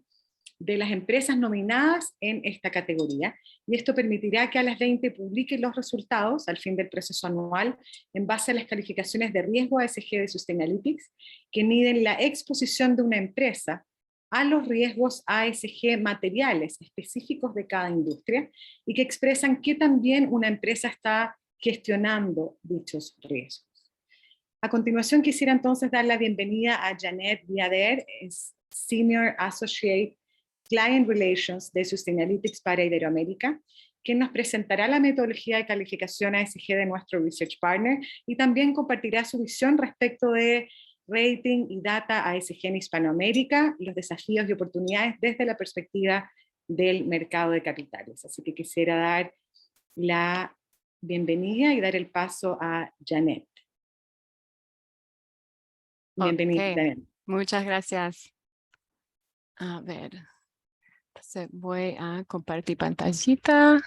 de las empresas nominadas en esta categoría, y esto permitirá que ALAS20 publique los resultados al fin del proceso anual en base a las calificaciones de riesgo ASG de Sustainalytics, que miden la exposición de una empresa a los riesgos ASG materiales específicos de cada industria y que expresan que también una empresa está gestionando dichos riesgos. A continuación quisiera entonces dar la bienvenida a Janet Viader, es Senior Associate Client Relations de Sustainalytics para Iberoamérica, quien nos presentará la metodología de calificación ASG de nuestro Research Partner y también compartirá su visión respecto de rating y data ASG en Hispanoamérica, los desafíos y oportunidades desde la perspectiva del mercado de capitales. Así que quisiera dar la bienvenida y dar el paso a Janet. Bienvenida, Janet. Muchas gracias. A ver, entonces voy a compartir pantallita.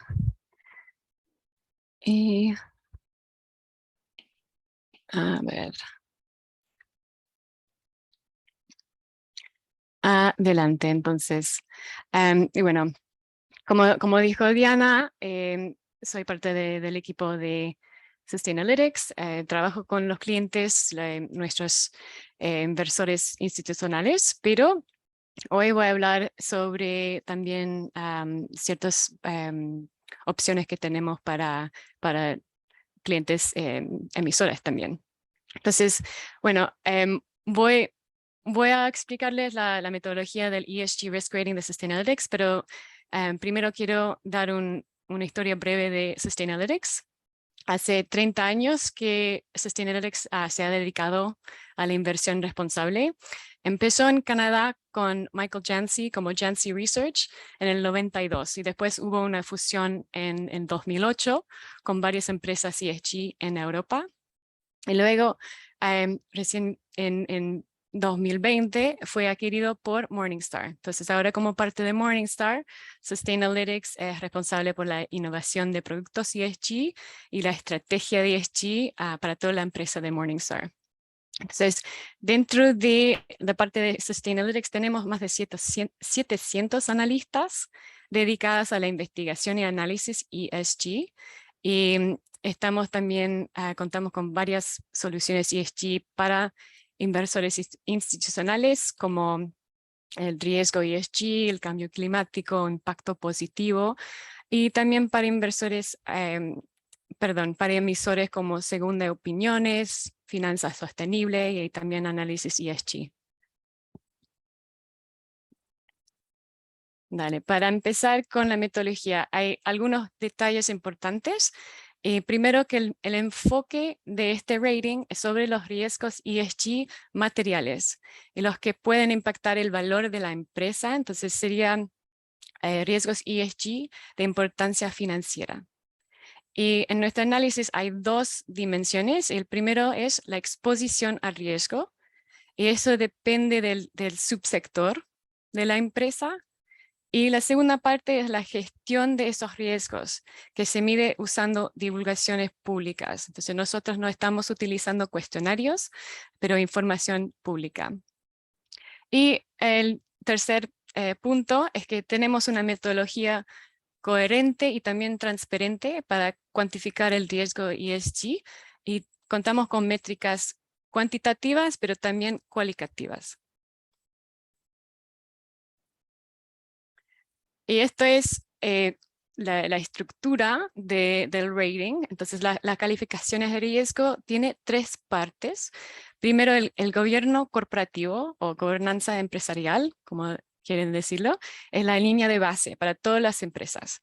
Y a ver. Adelante, entonces. Y bueno, como dijo Diana, soy parte del equipo de Sustainalytics. Trabajo con los clientes, nuestros inversores institucionales, pero hoy voy a hablar sobre también ciertas opciones que tenemos para clientes emisores también. Entonces, bueno, voy a explicarles la metodología del ESG Risk Rating de Sustainalytics, pero primero quiero dar una historia breve de Sustainalytics. Hace 30 años que Sustainalytics se ha dedicado a la inversión responsable. Empezó en Canadá con Michael Janci como Janci Research en el 92 y después hubo una fusión en 2008 con varias empresas ESG en Europa. Y luego recién en 2020 fue adquirido por Morningstar. Entonces ahora como parte de Morningstar, Sustainalytics es responsable por la innovación de productos ESG y la estrategia de ESG para toda la empresa de Morningstar. Entonces, dentro de la parte de Sustainalytics tenemos más de 700 analistas dedicadas a la investigación y análisis ESG. Y estamos también, contamos con varias soluciones ESG para inversores institucionales como el riesgo ESG, el cambio climático, impacto positivo, y también para inversores, para emisores como segunda opiniones, finanzas sostenibles y también análisis ESG. Dale, para empezar con la metodología, hay algunos detalles importantes. Primero que el enfoque de este rating es sobre los riesgos ESG materiales y los que pueden impactar el valor de la empresa. Entonces serían riesgos ESG de importancia financiera. Y en nuestro análisis hay dos dimensiones. El primero es la exposición al riesgo, y eso depende del subsector de la empresa. Y la segunda parte es la gestión de esos riesgos, que se mide usando divulgaciones públicas. Entonces nosotros no estamos utilizando cuestionarios, pero información pública. Y el tercer punto es que tenemos una metodología coherente y también transparente para cuantificar el riesgo ESG, y contamos con métricas cuantitativas, pero también cualitativas. Y esto es la estructura del rating. Entonces la calificaciones de riesgo tiene tres partes. Primero el gobierno corporativo o gobernanza empresarial, como quieren decirlo, es la línea de base para todas las empresas.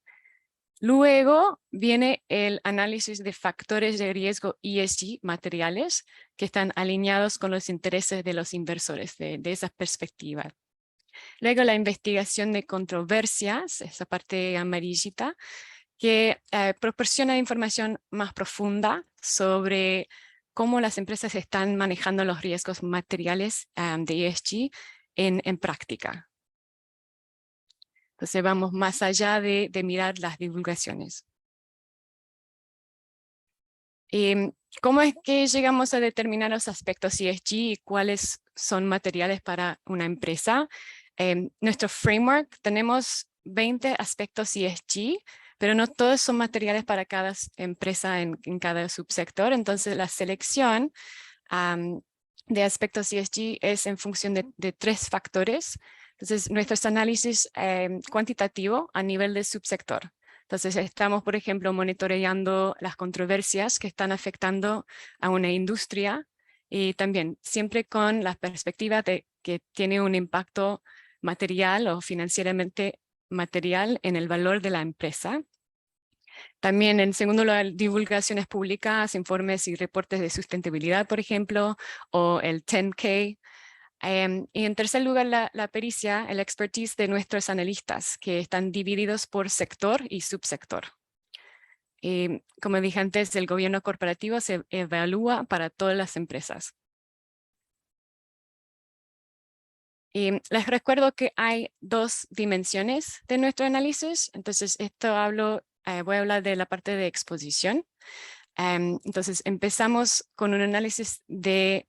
Luego viene el análisis de factores de riesgo ESG materiales que están alineados con los intereses de los inversores de esa perspectiva. Luego la investigación de controversias, esa parte amarillita, que proporciona información más profunda sobre cómo las empresas están manejando los riesgos materiales de ESG en práctica. Entonces vamos más allá de mirar las divulgaciones. ¿Cómo es que llegamos a determinar los aspectos ESG y cuáles son materiales para una empresa? nuestro framework tenemos 20 aspectos ESG, pero no todos son materiales para cada empresa en cada subsector. Entonces la selección de aspectos ESG es en función de 3 factores. Entonces nuestros análisis cuantitativo a nivel de subsector. Entonces estamos, por ejemplo, monitoreando las controversias que están afectando a una industria y también siempre con la perspectiva de que tiene un impacto material o financieramente material en el valor de la empresa. También en segundo lugar, divulgaciones públicas, informes y reportes de sustentabilidad, por ejemplo, o el 10K. Y en tercer lugar, la pericia, el expertise de nuestros analistas, que están divididos por sector y subsector. Y como dije antes, el gobierno corporativo se evalúa para todas las empresas. Y les recuerdo que hay 2 dimensiones de nuestro análisis. Entonces, voy a hablar de la parte de exposición. Entonces, empezamos con un análisis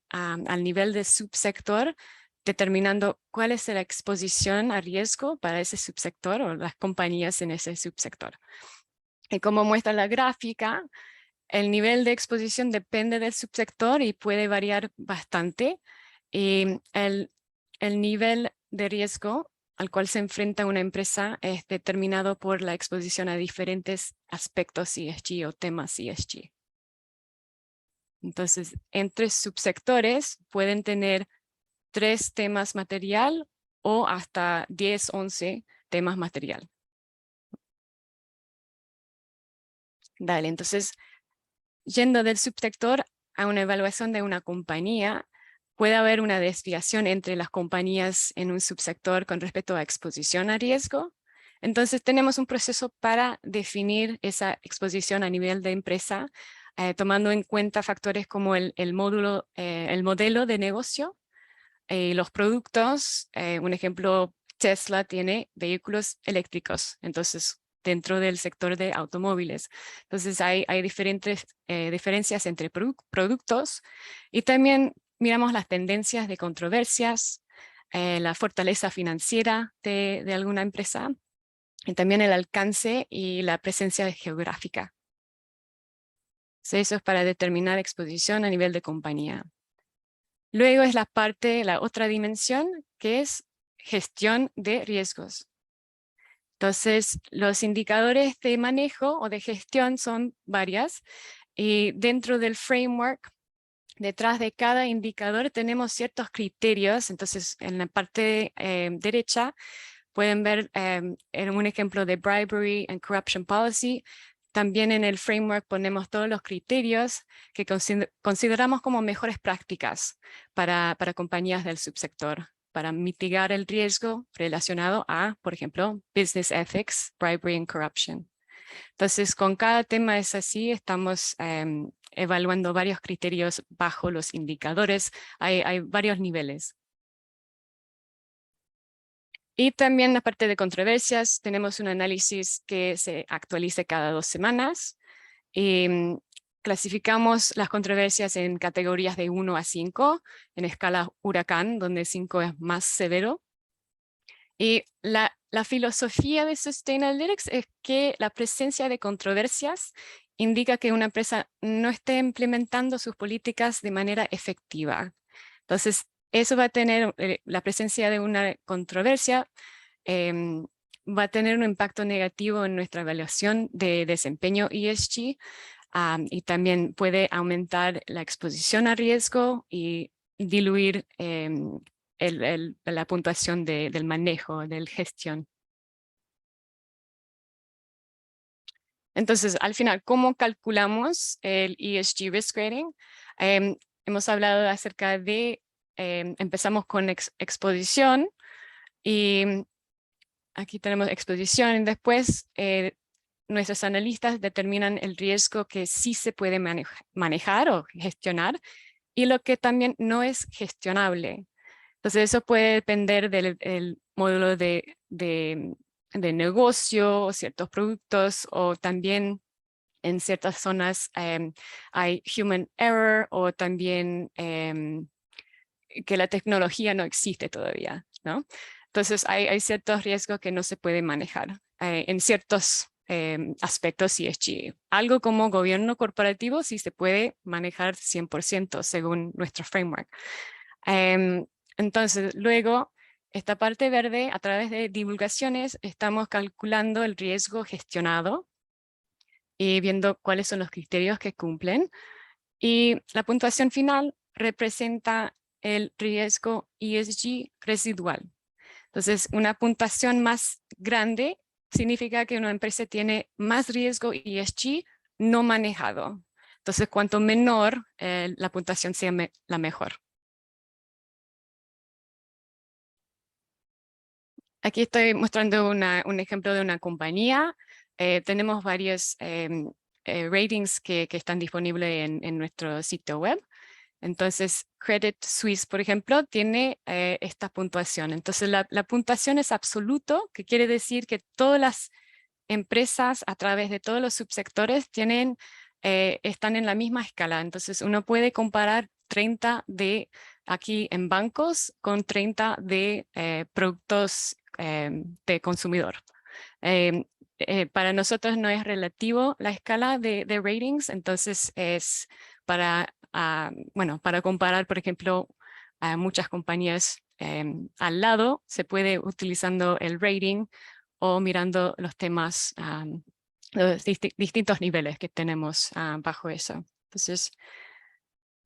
al nivel de subsector, determinando cuál es la exposición a riesgo para ese subsector o las compañías en ese subsector. Y como muestra la gráfica, el nivel de exposición depende del subsector y puede variar bastante. Y el nivel de riesgo al cual se enfrenta una empresa es determinado por la exposición a diferentes aspectos ESG o temas ESG. Entonces, entre subsectores pueden tener 3 temas material o hasta 10, 11 temas material. Dale, entonces, yendo del subsector a una evaluación de una compañía, puede haber una desviación entre las compañías en un subsector con respecto a exposición a riesgo. Entonces tenemos un proceso para definir esa exposición a nivel de empresa, tomando en cuenta factores como el modelo de negocio, los productos. Un ejemplo, Tesla tiene vehículos eléctricos, entonces dentro del sector de automóviles. Entonces hay diferentes diferencias entre productos y también miramos las tendencias de controversias, la fortaleza financiera de alguna empresa y también el alcance y la presencia geográfica. Eso es para determinar exposición a nivel de compañía. Luego es la otra dimensión, que es gestión de riesgos. Entonces, los indicadores de manejo o de gestión son varias y dentro del framework, detrás de cada indicador tenemos ciertos criterios. Entonces, en la parte derecha pueden ver en un ejemplo de Bribery and Corruption Policy. También en el framework ponemos todos los criterios que consideramos como mejores prácticas para compañías del subsector, para mitigar el riesgo relacionado a, por ejemplo, business ethics, bribery and corruption. Entonces, con cada tema es así, estamos evaluando varios criterios bajo los indicadores. Hay varios niveles. Y también la parte de controversias, tenemos un análisis que se actualiza cada 2 semanas. Y clasificamos las controversias en categorías de 1 a 5, en escala huracán, donde 5 es más severo. Y la filosofía de Sustainalytics es que la presencia de controversias indica que una empresa no esté implementando sus políticas de manera efectiva. Entonces, eso va a tener, la presencia de una controversia va a tener un impacto negativo en nuestra evaluación de desempeño ESG y también puede aumentar la exposición a riesgo y diluir la puntuación del manejo, de la gestión. Entonces, al final, ¿cómo calculamos el ESG Risk Rating? Hemos hablado acerca de, empezamos con exposición y aquí tenemos exposición y después nuestros analistas determinan el riesgo que sí se puede manejar o gestionar y lo que también no es gestionable. Entonces eso puede depender del módulo de negocio, ciertos productos o también en ciertas zonas hay human error o también que la tecnología no existe todavía, ¿no? Entonces hay ciertos riesgos que no se pueden manejar en ciertos aspectos ESG. Algo como gobierno corporativo sí se puede manejar 100% según nuestro framework. Entonces, luego, esta parte verde, a través de divulgaciones, estamos calculando el riesgo gestionado y viendo cuáles son los criterios que cumplen. Y la puntuación final representa el riesgo ESG residual. Entonces, una puntuación más grande significa que una empresa tiene más riesgo ESG no manejado. Entonces, cuanto menor la puntuación sea la mejor. Aquí estoy mostrando un ejemplo de una compañía. Tenemos varios ratings que están disponibles en nuestro sitio web. Entonces, Credit Suisse, por ejemplo, tiene esta puntuación. Entonces, la puntuación es absoluto, que quiere decir que todas las empresas a través de todos los subsectores están en la misma escala. Entonces, uno puede comparar 30 de aquí en bancos con 30 de productos de consumidor. Para nosotros no es relativo la escala de ratings, entonces es para comparar, por ejemplo, a muchas compañías al lado, se puede utilizando el rating o mirando los temas, los distintos niveles que tenemos bajo eso. Entonces,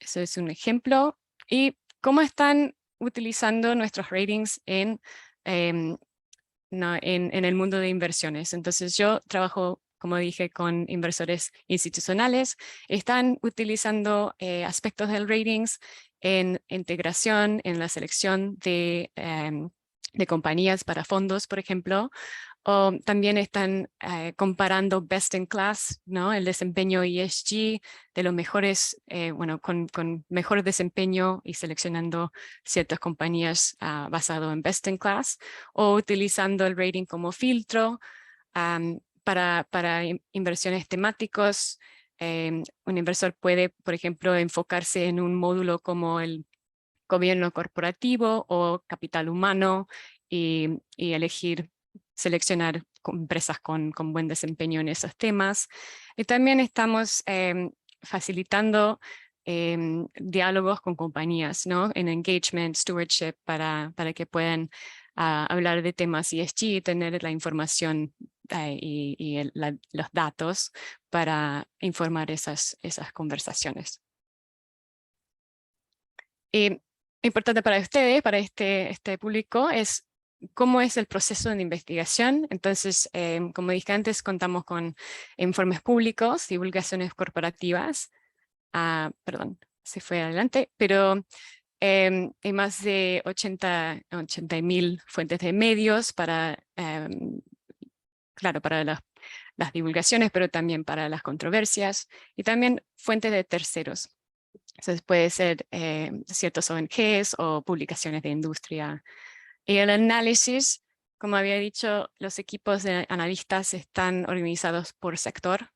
eso es un ejemplo. ¿Y cómo están utilizando nuestros ratings en el mundo de inversiones? Entonces yo trabajo, como dije, con inversores institucionales. Están utilizando aspectos del ratings en integración, en la selección de compañías para fondos, por ejemplo. O también están comparando best in class, ¿no? El desempeño ESG de los mejores, con mejor desempeño y seleccionando ciertas compañías basado en best in class, o utilizando el rating como filtro para inversiones temáticos. Un inversor puede, por ejemplo, enfocarse en un módulo como el gobierno corporativo o capital humano y seleccionar empresas con buen desempeño en esos temas. Y también estamos facilitando diálogos con compañías, ¿no? En engagement, stewardship, para que puedan hablar de temas ESG y tener la información y los datos para informar esas conversaciones. Importante para ustedes, para este público, es cómo es el proceso de investigación. Entonces, como dije antes, contamos con informes públicos, divulgaciones corporativas. Perdón, se fue adelante, pero hay más de 80.000 fuentes de medios para, claro, para las divulgaciones, pero también para las controversias, y también fuentes de terceros. Entonces puede ser ciertos ONGs o publicaciones de industria. Y el análisis, como había dicho, los equipos de analistas están organizados por sector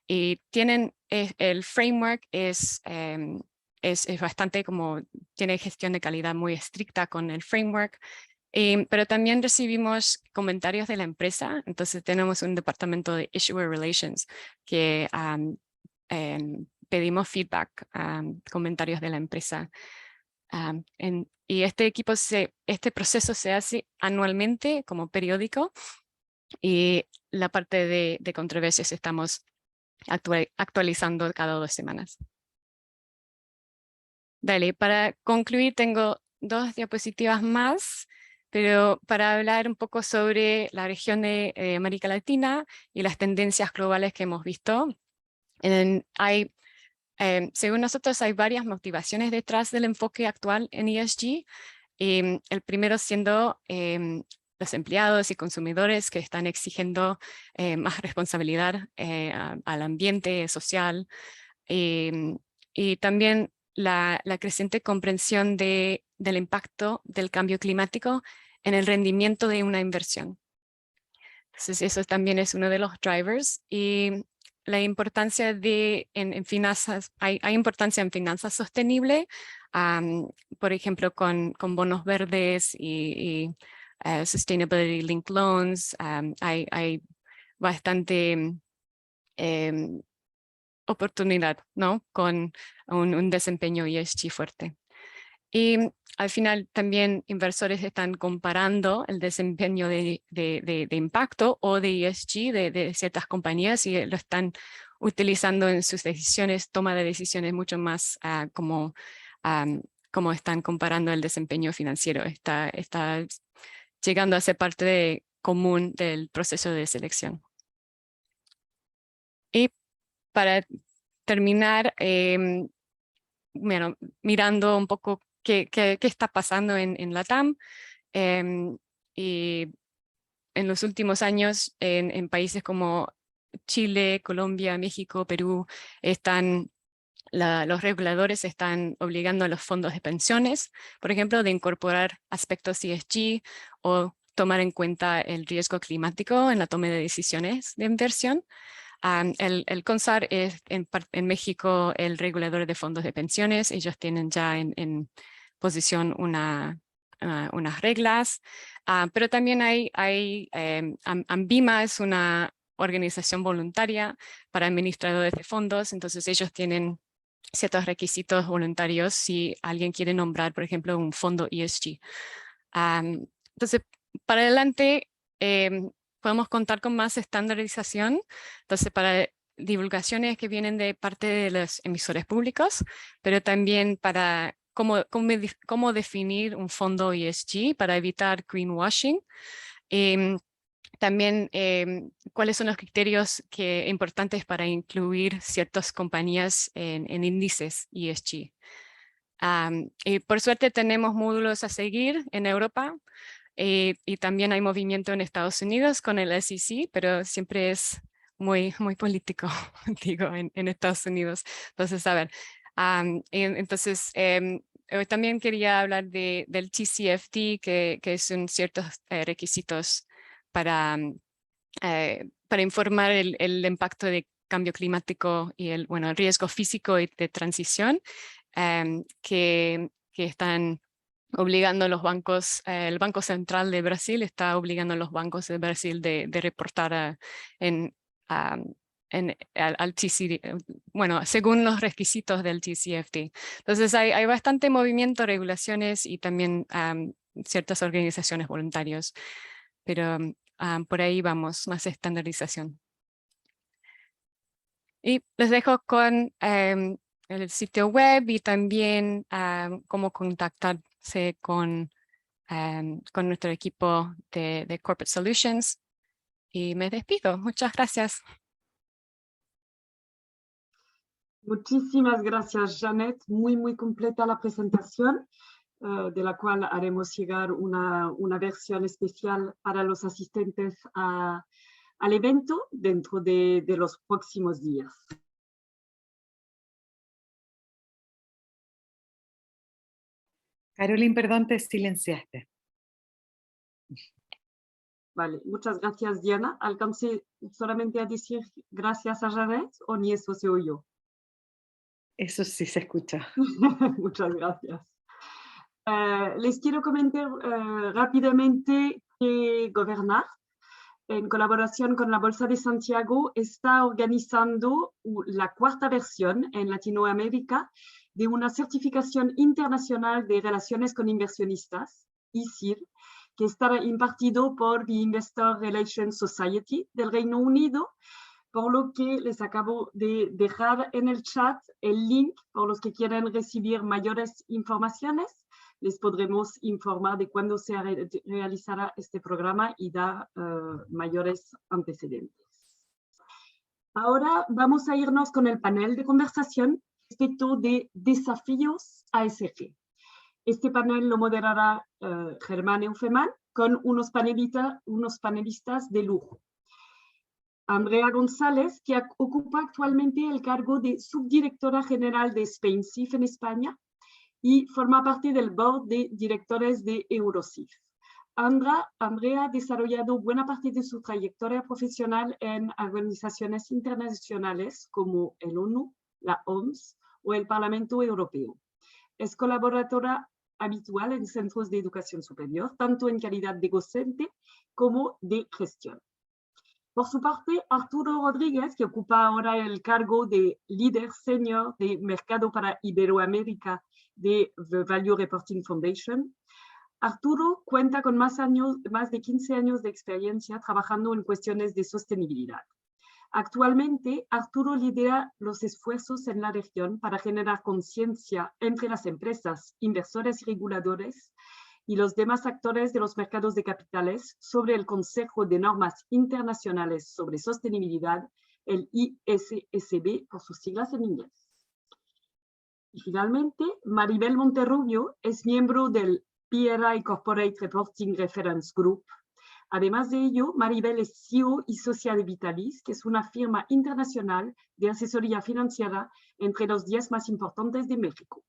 y tienen el framework es bastante tiene gestión de calidad muy estricta con el framework, pero también recibimos comentarios de la empresa. Entonces tenemos un departamento de Issuer Relations que pedimos feedback, comentarios de la empresa. Y este proceso se hace anualmente como periódico, y la parte de controversias estamos actualizando cada 2 semanas. Dale, para concluir tengo 2 diapositivas más, pero para hablar un poco sobre la región de América Latina y las tendencias globales que hemos visto. Según nosotros hay varias motivaciones detrás del enfoque actual en ESG. El primero siendo los empleados y consumidores que están exigiendo más responsabilidad al ambiente social, y también la creciente comprensión del impacto del cambio climático en el rendimiento de una inversión. Entonces eso también es uno de los drivers. Y la importancia en finanzas, hay importancia en finanzas sostenibles, por ejemplo, con bonos verdes y Sustainability Linked Loans. Hay bastante oportunidad, ¿no? Con un desempeño ESG fuerte. Y al final también inversores están comparando el desempeño de impacto o de ESG de ciertas compañías y lo están utilizando en sus decisiones, toma de decisiones mucho más como están comparando el desempeño financiero. Está llegando a ser parte común del proceso de selección. Y para terminar, bueno, mirando un poco qué está pasando en LATAM, y en los últimos años en países como Chile, Colombia, México, Perú, los reguladores están obligando a los fondos de pensiones, por ejemplo, de incorporar aspectos ESG o tomar en cuenta el riesgo climático en la toma de decisiones de inversión. El CONSAR es en México el regulador de fondos de pensiones. Ellos tienen ya en posición unas reglas, pero también ANBIMA es una organización voluntaria para administradores de fondos, entonces ellos tienen ciertos requisitos voluntarios si alguien quiere nombrar, por ejemplo, un fondo ESG. Entonces, para adelante, podemos contar con más estandarización, entonces para divulgaciones que vienen de parte de los emisores públicos, pero también para cómo definir un fondo ESG para evitar greenwashing. También cuáles son los criterios importantes para incluir ciertas compañías en índices ESG. Y por suerte tenemos módulos a seguir en Europa. Y también hay movimiento en Estados Unidos con el SEC, pero siempre es muy político, digo, en Estados Unidos. Entonces, a ver, entonces, hoy también quería hablar del TCFD, que son ciertos requisitos para informar el impacto de cambio climático y el riesgo físico y de transición que están obligando a los bancos. El Banco Central de Brasil está obligando a los bancos de Brasil de reportar al TCFD, bueno, según los requisitos del TCFD. Entonces hay bastante movimiento, regulaciones y también ciertas organizaciones voluntarias, pero por ahí vamos, más estandarización. Y les dejo con el sitio web y también cómo contactarse con nuestro equipo de Corporate Solutions. Y me despido. Muchas gracias. Muchísimas gracias, Janet. Muy completa la presentación, de la cual haremos llegar una versión especial para los asistentes al evento dentro de los próximos días. Caroline, perdón, te silenciaste. Vale, muchas gracias, Diana. ¿Alcancé solamente a decir gracias a Janet o ni eso se oyó? Eso sí se escucha. Muchas gracias. Les quiero comentar rápidamente que Gobernar, en colaboración con la Bolsa de Santiago, está organizando la cuarta versión en Latinoamérica de una certificación internacional de relaciones con inversionistas, ICIR, que estará impartido por The Investor Relations Society del Reino Unido, por lo que les acabo de dejar en el chat el link por los que quieran recibir mayores informaciones. Les podremos informar de cuándo se realizará este programa y dar mayores antecedentes. Ahora vamos a irnos con el panel de conversación respecto de desafíos ASG. Este panel lo moderará Germán Eufemán con unos panelistas de lujo. Andrea González, que ocupa actualmente el cargo de subdirectora general de SpainSIF en España y forma parte del board de directores de EuroSIF. Andrea ha desarrollado buena parte de su trayectoria profesional en organizaciones internacionales como el ONU, la OMS o el Parlamento Europeo. Es colaboradora habitual en centros de educación superior, tanto en calidad de docente como de gestión. Por su parte, Arturo Rodríguez, que ocupa ahora el cargo de líder senior de mercado para Iberoamérica de The Value Reporting Foundation, Arturo cuenta con más de 15 años de experiencia trabajando en cuestiones de sostenibilidad. Actualmente, Arturo lidera los esfuerzos en la región para generar conciencia entre las empresas, inversores y reguladores y los demás actores de los mercados de capitales sobre el Consejo de Normas Internacionales sobre Sostenibilidad, el ISSB, por sus siglas en inglés. Y finalmente, Maribel Monterrubio es miembro del PRI Corporate Reporting Reference Group. Además de ello, Maribel es CEO y socia de Vitalis, que es una firma internacional de asesoría financiera entre los 10 más importantes de México.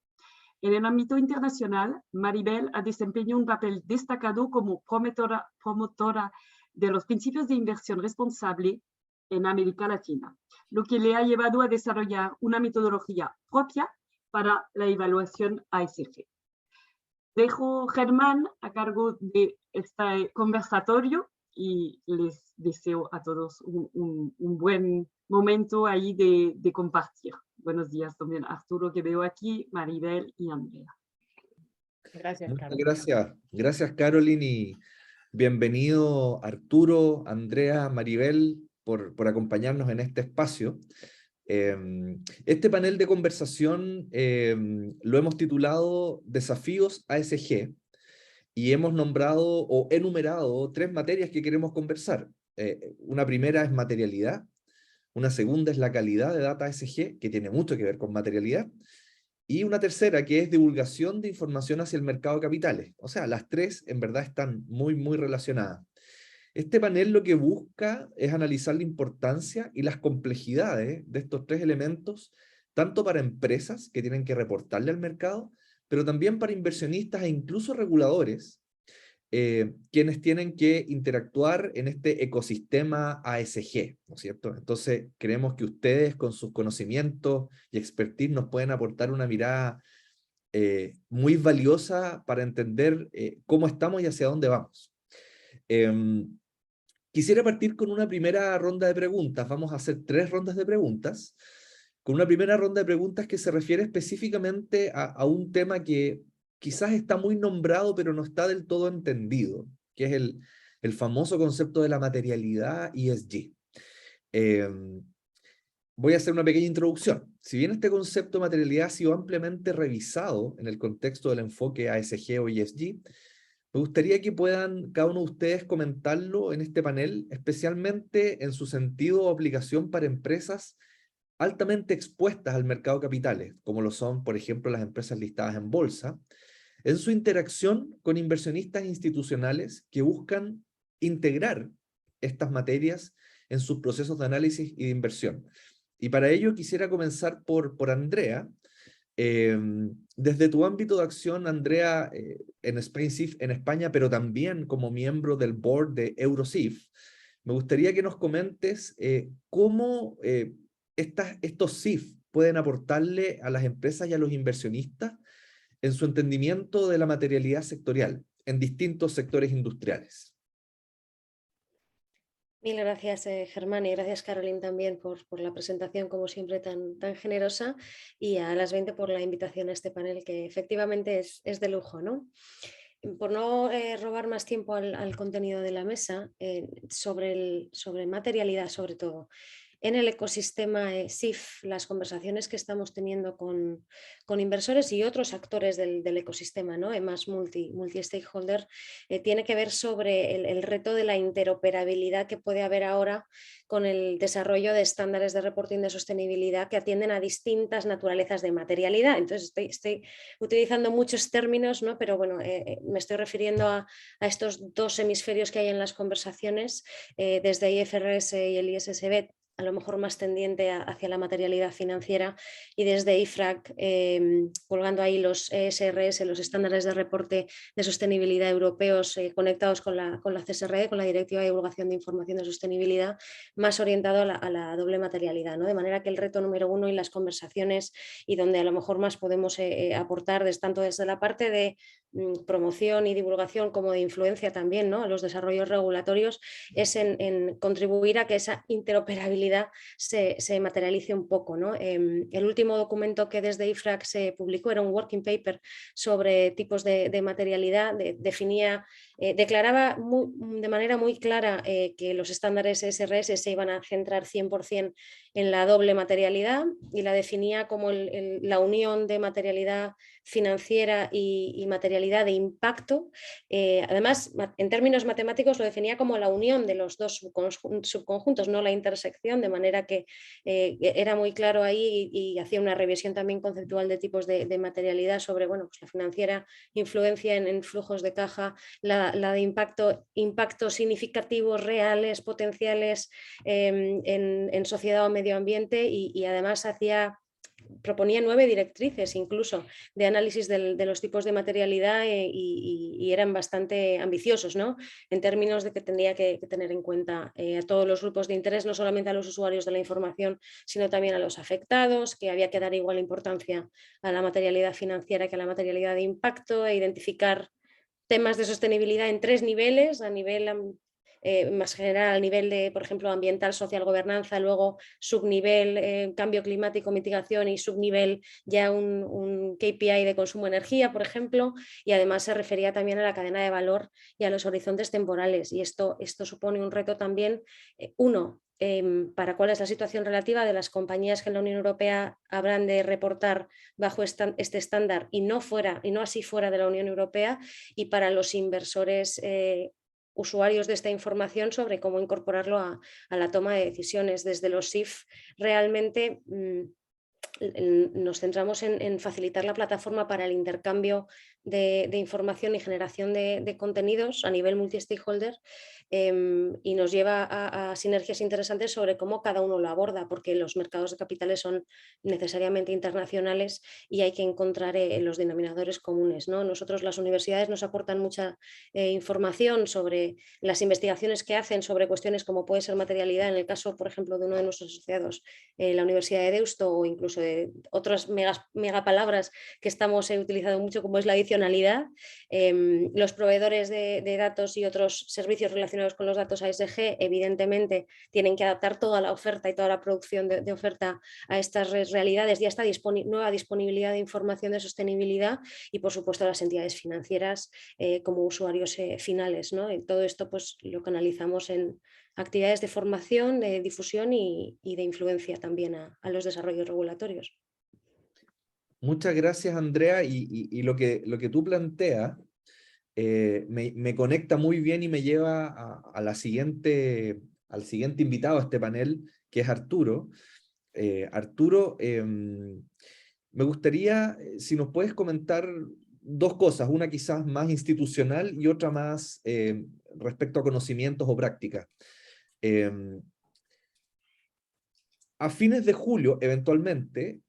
En el ámbito internacional, Maribel ha desempeñado un papel destacado como promotora de los principios de inversión responsable en América Latina, lo que le ha llevado a desarrollar una metodología propia para la evaluación ASG. Dejo a Germán a cargo de este conversatorio y les deseo a todos un buen momento ahí de compartir. Buenos días también Arturo, que veo aquí, Maribel y Andrea. Gracias, Muchas Carolina. gracias Caroline, y bienvenido Arturo, Andrea, Maribel, por acompañarnos en este espacio. Este panel de conversación lo hemos titulado Desafíos ASG y hemos nombrado o enumerado 3 materias que queremos conversar. Una primera es materialidad, una segunda es la calidad de data ASG, que tiene mucho que ver con materialidad, y una tercera que es divulgación de información hacia el mercado de capitales. O sea, las 3 en verdad están muy relacionadas. Este panel lo que busca es analizar la importancia y las complejidades de estos 3 elementos, tanto para empresas que tienen que reportarle al mercado, pero también para inversionistas e incluso reguladores, quienes tienen que interactuar en este ecosistema ASG, ¿no es cierto? Entonces, creemos que ustedes con sus conocimientos y expertise nos pueden aportar una mirada muy valiosa para entender cómo estamos y hacia dónde vamos. Quisiera partir con una primera ronda de preguntas. Vamos a hacer 3 rondas de preguntas. Con una primera ronda de preguntas que se refiere específicamente a un tema que quizás está muy nombrado, pero no está del todo entendido, que es el famoso concepto de la materialidad ESG. Voy a hacer una pequeña introducción. Si bien este concepto de materialidad ha sido ampliamente revisado en el contexto del enfoque ASG o ESG, me gustaría que puedan cada uno de ustedes comentarlo en este panel, especialmente en su sentido o aplicación para empresas altamente expuestas al mercado de capitales, como lo son, por ejemplo, las empresas listadas en bolsa, en su interacción con inversionistas institucionales que buscan integrar estas materias en sus procesos de análisis y de inversión. Y para ello quisiera comenzar por Andrea. Desde tu ámbito de acción, Andrea, en SpainSIF en España, pero también como miembro del board de EuroSIF, me gustaría que nos comentes cómo estos SIF pueden aportarle a las empresas y a los inversionistas en su entendimiento de la materialidad sectorial en distintos sectores industriales. Mil gracias, Germán, y gracias, Caroline, también por la presentación, como siempre, tan generosa, y a las 20 por la invitación a este panel, que efectivamente es de lujo, ¿no? Por no robar más tiempo al contenido de la mesa, sobre materialidad, sobre todo, en el ecosistema SIF, las conversaciones que estamos teniendo con inversores y otros actores del ecosistema, ¿no? Más multi-stakeholder, tiene que ver sobre el reto de la interoperabilidad que puede haber ahora con el desarrollo de estándares de reporting de sostenibilidad que atienden a distintas naturalezas de materialidad. Entonces estoy utilizando muchos términos, ¿no? Pero bueno, me estoy refiriendo a estos 2 hemisferios que hay en las conversaciones, desde IFRS y el ISSB, a lo mejor más tendiente hacia la materialidad financiera, y desde IFRAC, colgando ahí los ESRS, los estándares de reporte de sostenibilidad europeos, conectados con la CSRD, con la Directiva de Divulgación de Información de Sostenibilidad, más orientado a la doble materialidad, ¿no? De manera que el reto número uno y las conversaciones, y donde a lo mejor más podemos aportar tanto desde la parte de promoción y divulgación como de influencia también, ¿no?, a los desarrollos regulatorios, es en contribuir a que esa interoperabilidad se materialice un poco, ¿no? El último documento que desde IFRAC se publicó era un working paper sobre tipos de materialidad, declaraba de manera muy clara que los estándares SRS se iban a centrar 100% en la doble materialidad, y la definía como la unión de materialidad financiera y materialidad de impacto. Además, en términos matemáticos lo definía como la unión de los dos subconjuntos, no la intersección, de manera que era muy claro ahí, y hacía una revisión también conceptual de tipos de materialidad sobre, bueno, pues la financiera, influencia en flujos de caja, la de impactos significativos, reales, potenciales en sociedad o medio ambiente, y además proponía 9 directrices incluso de análisis de los tipos de materialidad, y eran bastante ambiciosos, ¿no?, en términos de que tendría que tener en cuenta a todos los grupos de interés, no solamente a los usuarios de la información, sino también a los afectados, que había que dar igual importancia a la materialidad financiera que a la materialidad de impacto, e identificar temas de sostenibilidad en 3 niveles, a nivel más general, al nivel de, por ejemplo, ambiental, social, gobernanza, luego subnivel cambio climático, mitigación, y subnivel ya un KPI de consumo de energía, por ejemplo, y además se refería también a la cadena de valor y a los horizontes temporales, y esto supone un reto también, para cuál es la situación relativa de las compañías que en la Unión Europea habrán de reportar bajo este estándar y no así fuera de la Unión Europea, y para los inversores usuarios de esta información sobre cómo incorporarlo a la toma de decisiones. Desde los SIF realmente nos centramos en facilitar la plataforma para el intercambio de información y generación de contenidos a nivel multi-stakeholder, y nos lleva a sinergias interesantes sobre cómo cada uno lo aborda, porque los mercados de capitales son necesariamente internacionales y hay que encontrar los denominadores comunes, ¿no? Nosotros, las universidades, nos aportan mucha información sobre las investigaciones que hacen sobre cuestiones como puede ser materialidad, en el caso, por ejemplo, de uno de nuestros asociados, la Universidad de Deusto, o incluso de otras megapalabras que estamos utilizando mucho, como es la adicionalidad. Los proveedores de datos y otros servicios relacionados con los datos ASG, evidentemente, tienen que adaptar toda la oferta y toda la producción de oferta a estas realidades y a esta nueva disponibilidad de información de sostenibilidad, y por supuesto las entidades financieras como usuarios finales, ¿no? Y todo esto pues lo canalizamos en actividades de formación, de difusión y de influencia también a los desarrollos regulatorios. Muchas gracias, Andrea, y lo que tú planteas me conecta muy bien y me lleva al siguiente invitado a este panel, que es Arturo. Arturo, me gustaría, si nos puedes comentar 2 cosas, una quizás más institucional y otra más respecto a conocimientos o prácticas. A fines de julio, eventualmente,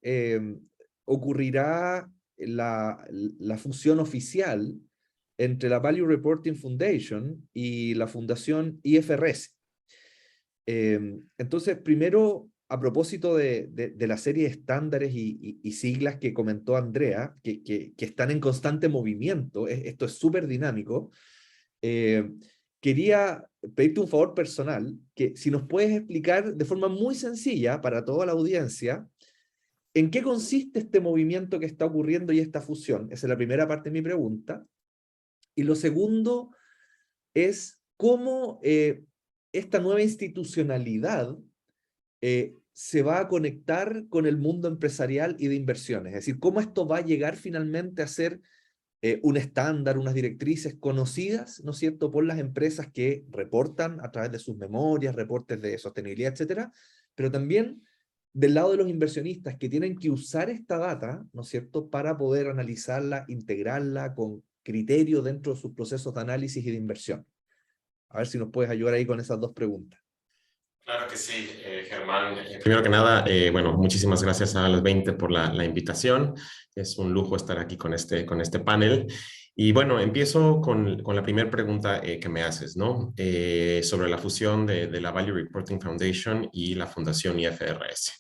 ocurrirá la fusión oficial entre la Value Reporting Foundation y la Fundación IFRS. Entonces, primero, a propósito de la serie de estándares y siglas que comentó Andrea, que están en constante movimiento, esto es súper dinámico, quería pedirte un favor personal, que si nos puedes explicar de forma muy sencilla para toda la audiencia, ¿en qué consiste este movimiento que está ocurriendo y esta fusión? Esa es la primera parte de mi pregunta. Y lo segundo es cómo esta nueva institucionalidad se va a conectar con el mundo empresarial y de inversiones. Es decir, cómo esto va a llegar finalmente a ser un estándar, unas directrices conocidas, ¿no es cierto?, por las empresas que reportan a través de sus memorias, reportes de sostenibilidad, etcétera, pero también del lado de los inversionistas que tienen que usar esta data, ¿no es cierto?, para poder analizarla, integrarla con criterio dentro de sus procesos de análisis y de inversión. A ver si nos puedes ayudar ahí con esas 2 preguntas. Claro que sí, Germán. Primero que nada, bueno, muchísimas gracias a las 20 por la invitación. Es un lujo estar aquí con este panel. Y bueno, empiezo con la primera pregunta que me haces, ¿no? Sobre la fusión de la Value Reporting Foundation y la Fundación IFRS.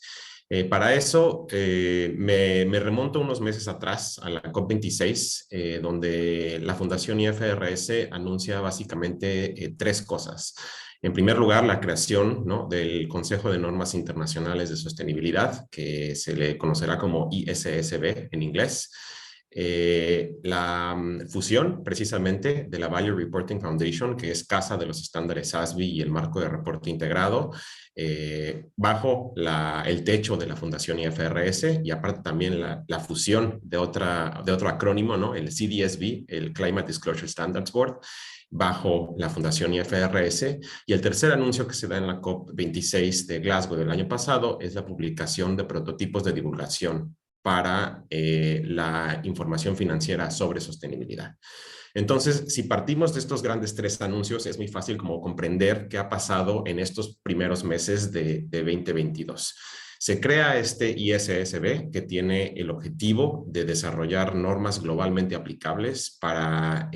Para eso me remonto unos meses atrás a la COP26, donde la Fundación IFRS anuncia básicamente tres cosas. En primer lugar, la creación, ¿no?, del Consejo de Normas Internacionales de Sostenibilidad, que se le conocerá como ISSB en inglés. La fusión, precisamente, de la Value Reporting Foundation, que es casa de los estándares SASB y el marco de reporte integrado, bajo el techo de la Fundación IFRS, y aparte también la fusión de otro acrónimo, ¿no?, el CDSB, el Climate Disclosure Standards Board, bajo la Fundación IFRS. Y el tercer anuncio que se da en la COP26 de Glasgow del año pasado es la publicación de prototipos de divulgación para la información financiera sobre sostenibilidad. Entonces, si partimos de estos grandes tres anuncios, es muy fácil como comprender qué ha pasado en estos primeros meses de 2022. Se crea este ISSB, que tiene el objetivo de desarrollar normas globalmente aplicables para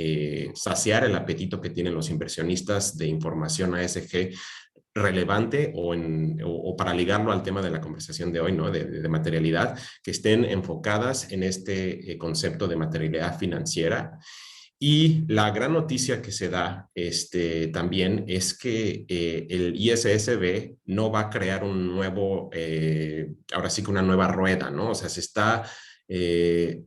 saciar el apetito que tienen los inversionistas de información ASG relevante o para ligarlo al tema de la conversación de hoy, ¿no?, de materialidad, que estén enfocadas en este concepto de materialidad financiera. Y la gran noticia que se da también es que el ISSB no va a crear un nuevo, ahora sí que una nueva rueda, ¿no? O sea, se está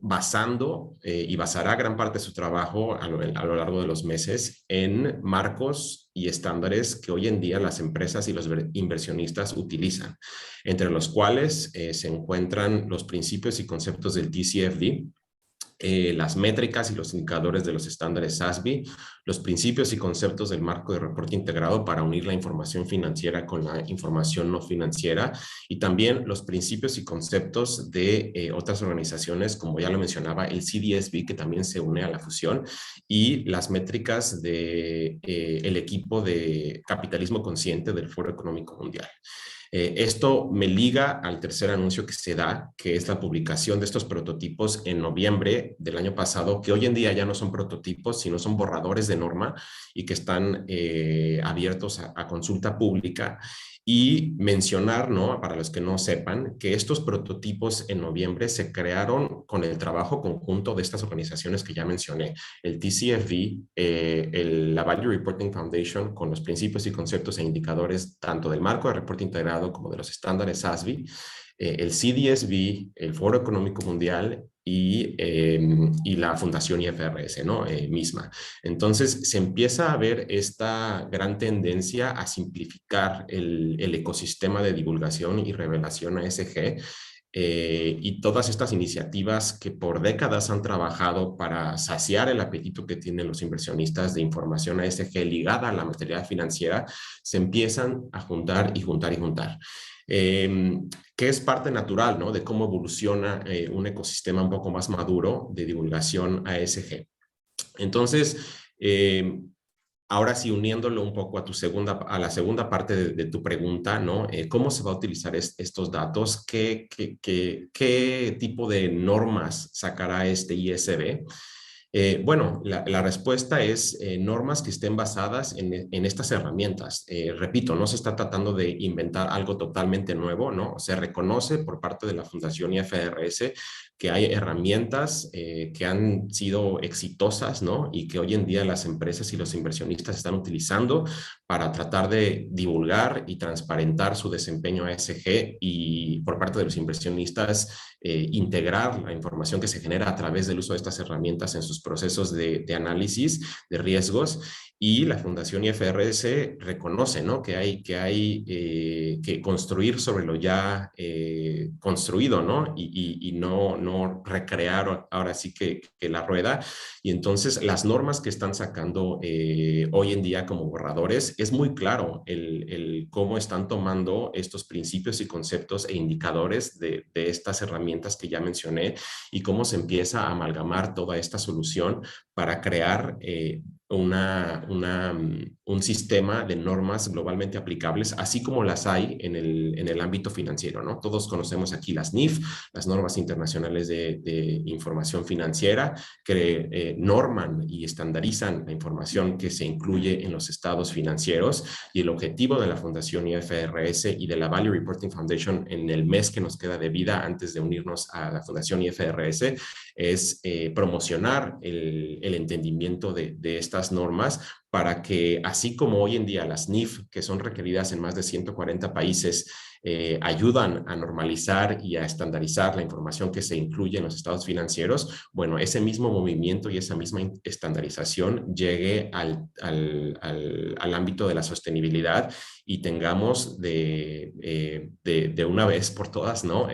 basando y basará gran parte de su trabajo a lo largo de los meses en marcos y estándares que hoy en día las empresas y los inversionistas utilizan, entre los cuales se encuentran los principios y conceptos del TCFD, las métricas y los indicadores de los estándares SASB, los principios y conceptos del marco de reporte integrado para unir la información financiera con la información no financiera, y también los principios y conceptos de otras organizaciones, como ya lo mencionaba, el CDSB, que también se une a la fusión, y las métricas de el equipo de capitalismo consciente del Foro Económico Mundial. Esto me liga al tercer anuncio que se da, que es la publicación de estos prototipos en noviembre del año pasado, que hoy en día ya no son prototipos, sino son borradores de norma y que están abiertos a consulta pública. Y mencionar, ¿no?, para los que no sepan, que estos prototipos en noviembre se crearon con el trabajo conjunto de estas organizaciones que ya mencioné, el TCFD, la Value Reporting Foundation, con los principios y conceptos e indicadores tanto del marco de reporte integrado como de los estándares SASB, el CDSB, el Foro Económico Mundial y la Fundación IFRS, ¿no?, misma. Entonces se empieza a ver esta gran tendencia a simplificar el ecosistema de divulgación y revelación ASG, y todas estas iniciativas que por décadas han trabajado para saciar el apetito que tienen los inversionistas de información ASG ligada a la materialidad financiera, se empiezan a juntar y juntar y juntar. Que es parte natural, ¿no?, de cómo evoluciona un ecosistema un poco más maduro de divulgación ASG. Entonces, ahora sí, uniéndolo un poco a la segunda parte de tu pregunta, ¿no? ¿Cómo se va a utilizar estos datos? ¿Qué tipo de normas sacará este ISB? Bueno, la respuesta es normas que estén basadas en estas herramientas. Repito, no se está tratando de inventar algo totalmente nuevo, ¿no? Se reconoce por parte de la Fundación IFRS que hay herramientas que han sido exitosas, ¿no?, y que hoy en día las empresas y los inversionistas están utilizando para tratar de divulgar y transparentar su desempeño ASG, y por parte de los inversionistas integrar la información que se genera a través del uso de estas herramientas en sus procesos de análisis de riesgos. Y la Fundación IFRS reconoce, ¿no?, que hay que construir sobre lo ya construido, ¿no?, y no recrear ahora sí que la rueda. Y entonces las normas que están sacando hoy en día como borradores, es muy claro el cómo están tomando estos principios y conceptos e indicadores de estas herramientas que ya mencioné, y cómo se empieza a amalgamar toda esta solución para crear un sistema de normas globalmente aplicables, así como las hay en el ámbito financiero, ¿no? Todos conocemos aquí las NIF, las normas internacionales de información financiera, que norman y estandarizan la información que se incluye en los estados financieros, y el objetivo de la Fundación IFRS y de la Value Reporting Foundation en el mes que nos queda de vida antes de unirnos a la Fundación IFRS es promocionar el entendimiento de estas normas, para que, así como hoy en día las NIF, que son requeridas en más de 140 países, ayudan a normalizar y a estandarizar la información que se incluye en los estados financieros, bueno, ese mismo movimiento y esa misma estandarización llegue al ámbito de la sostenibilidad, y tengamos de una vez por todas, ¿no?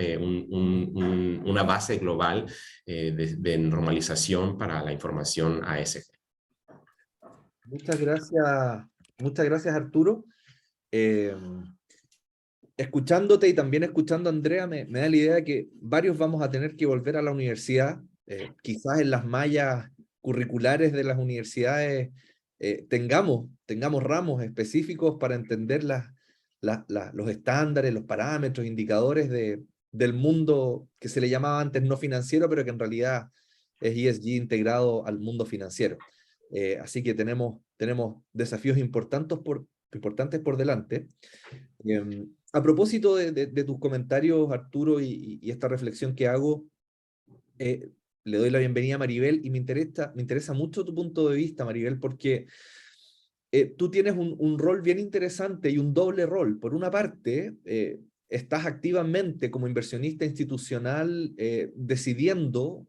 Una base global de normalización para la información ASG. Muchas gracias Arturo. Escuchándote y también escuchando a Andrea, me da la idea de que varios vamos a tener que volver a la universidad, quizás en las mallas curriculares de las universidades tengamos ramos específicos para entender los estándares, los parámetros, indicadores del mundo que se le llamaba antes no financiero, pero que en realidad es ESG integrado al mundo financiero. Así que tenemos desafíos importantes por delante. A propósito de tus comentarios, Arturo, y esta reflexión que hago, le doy la bienvenida a Maribel, y me interesa mucho tu punto de vista, Maribel, porque tú tienes un rol bien interesante y un doble rol. Por una parte, estás activamente como inversionista institucional decidiendo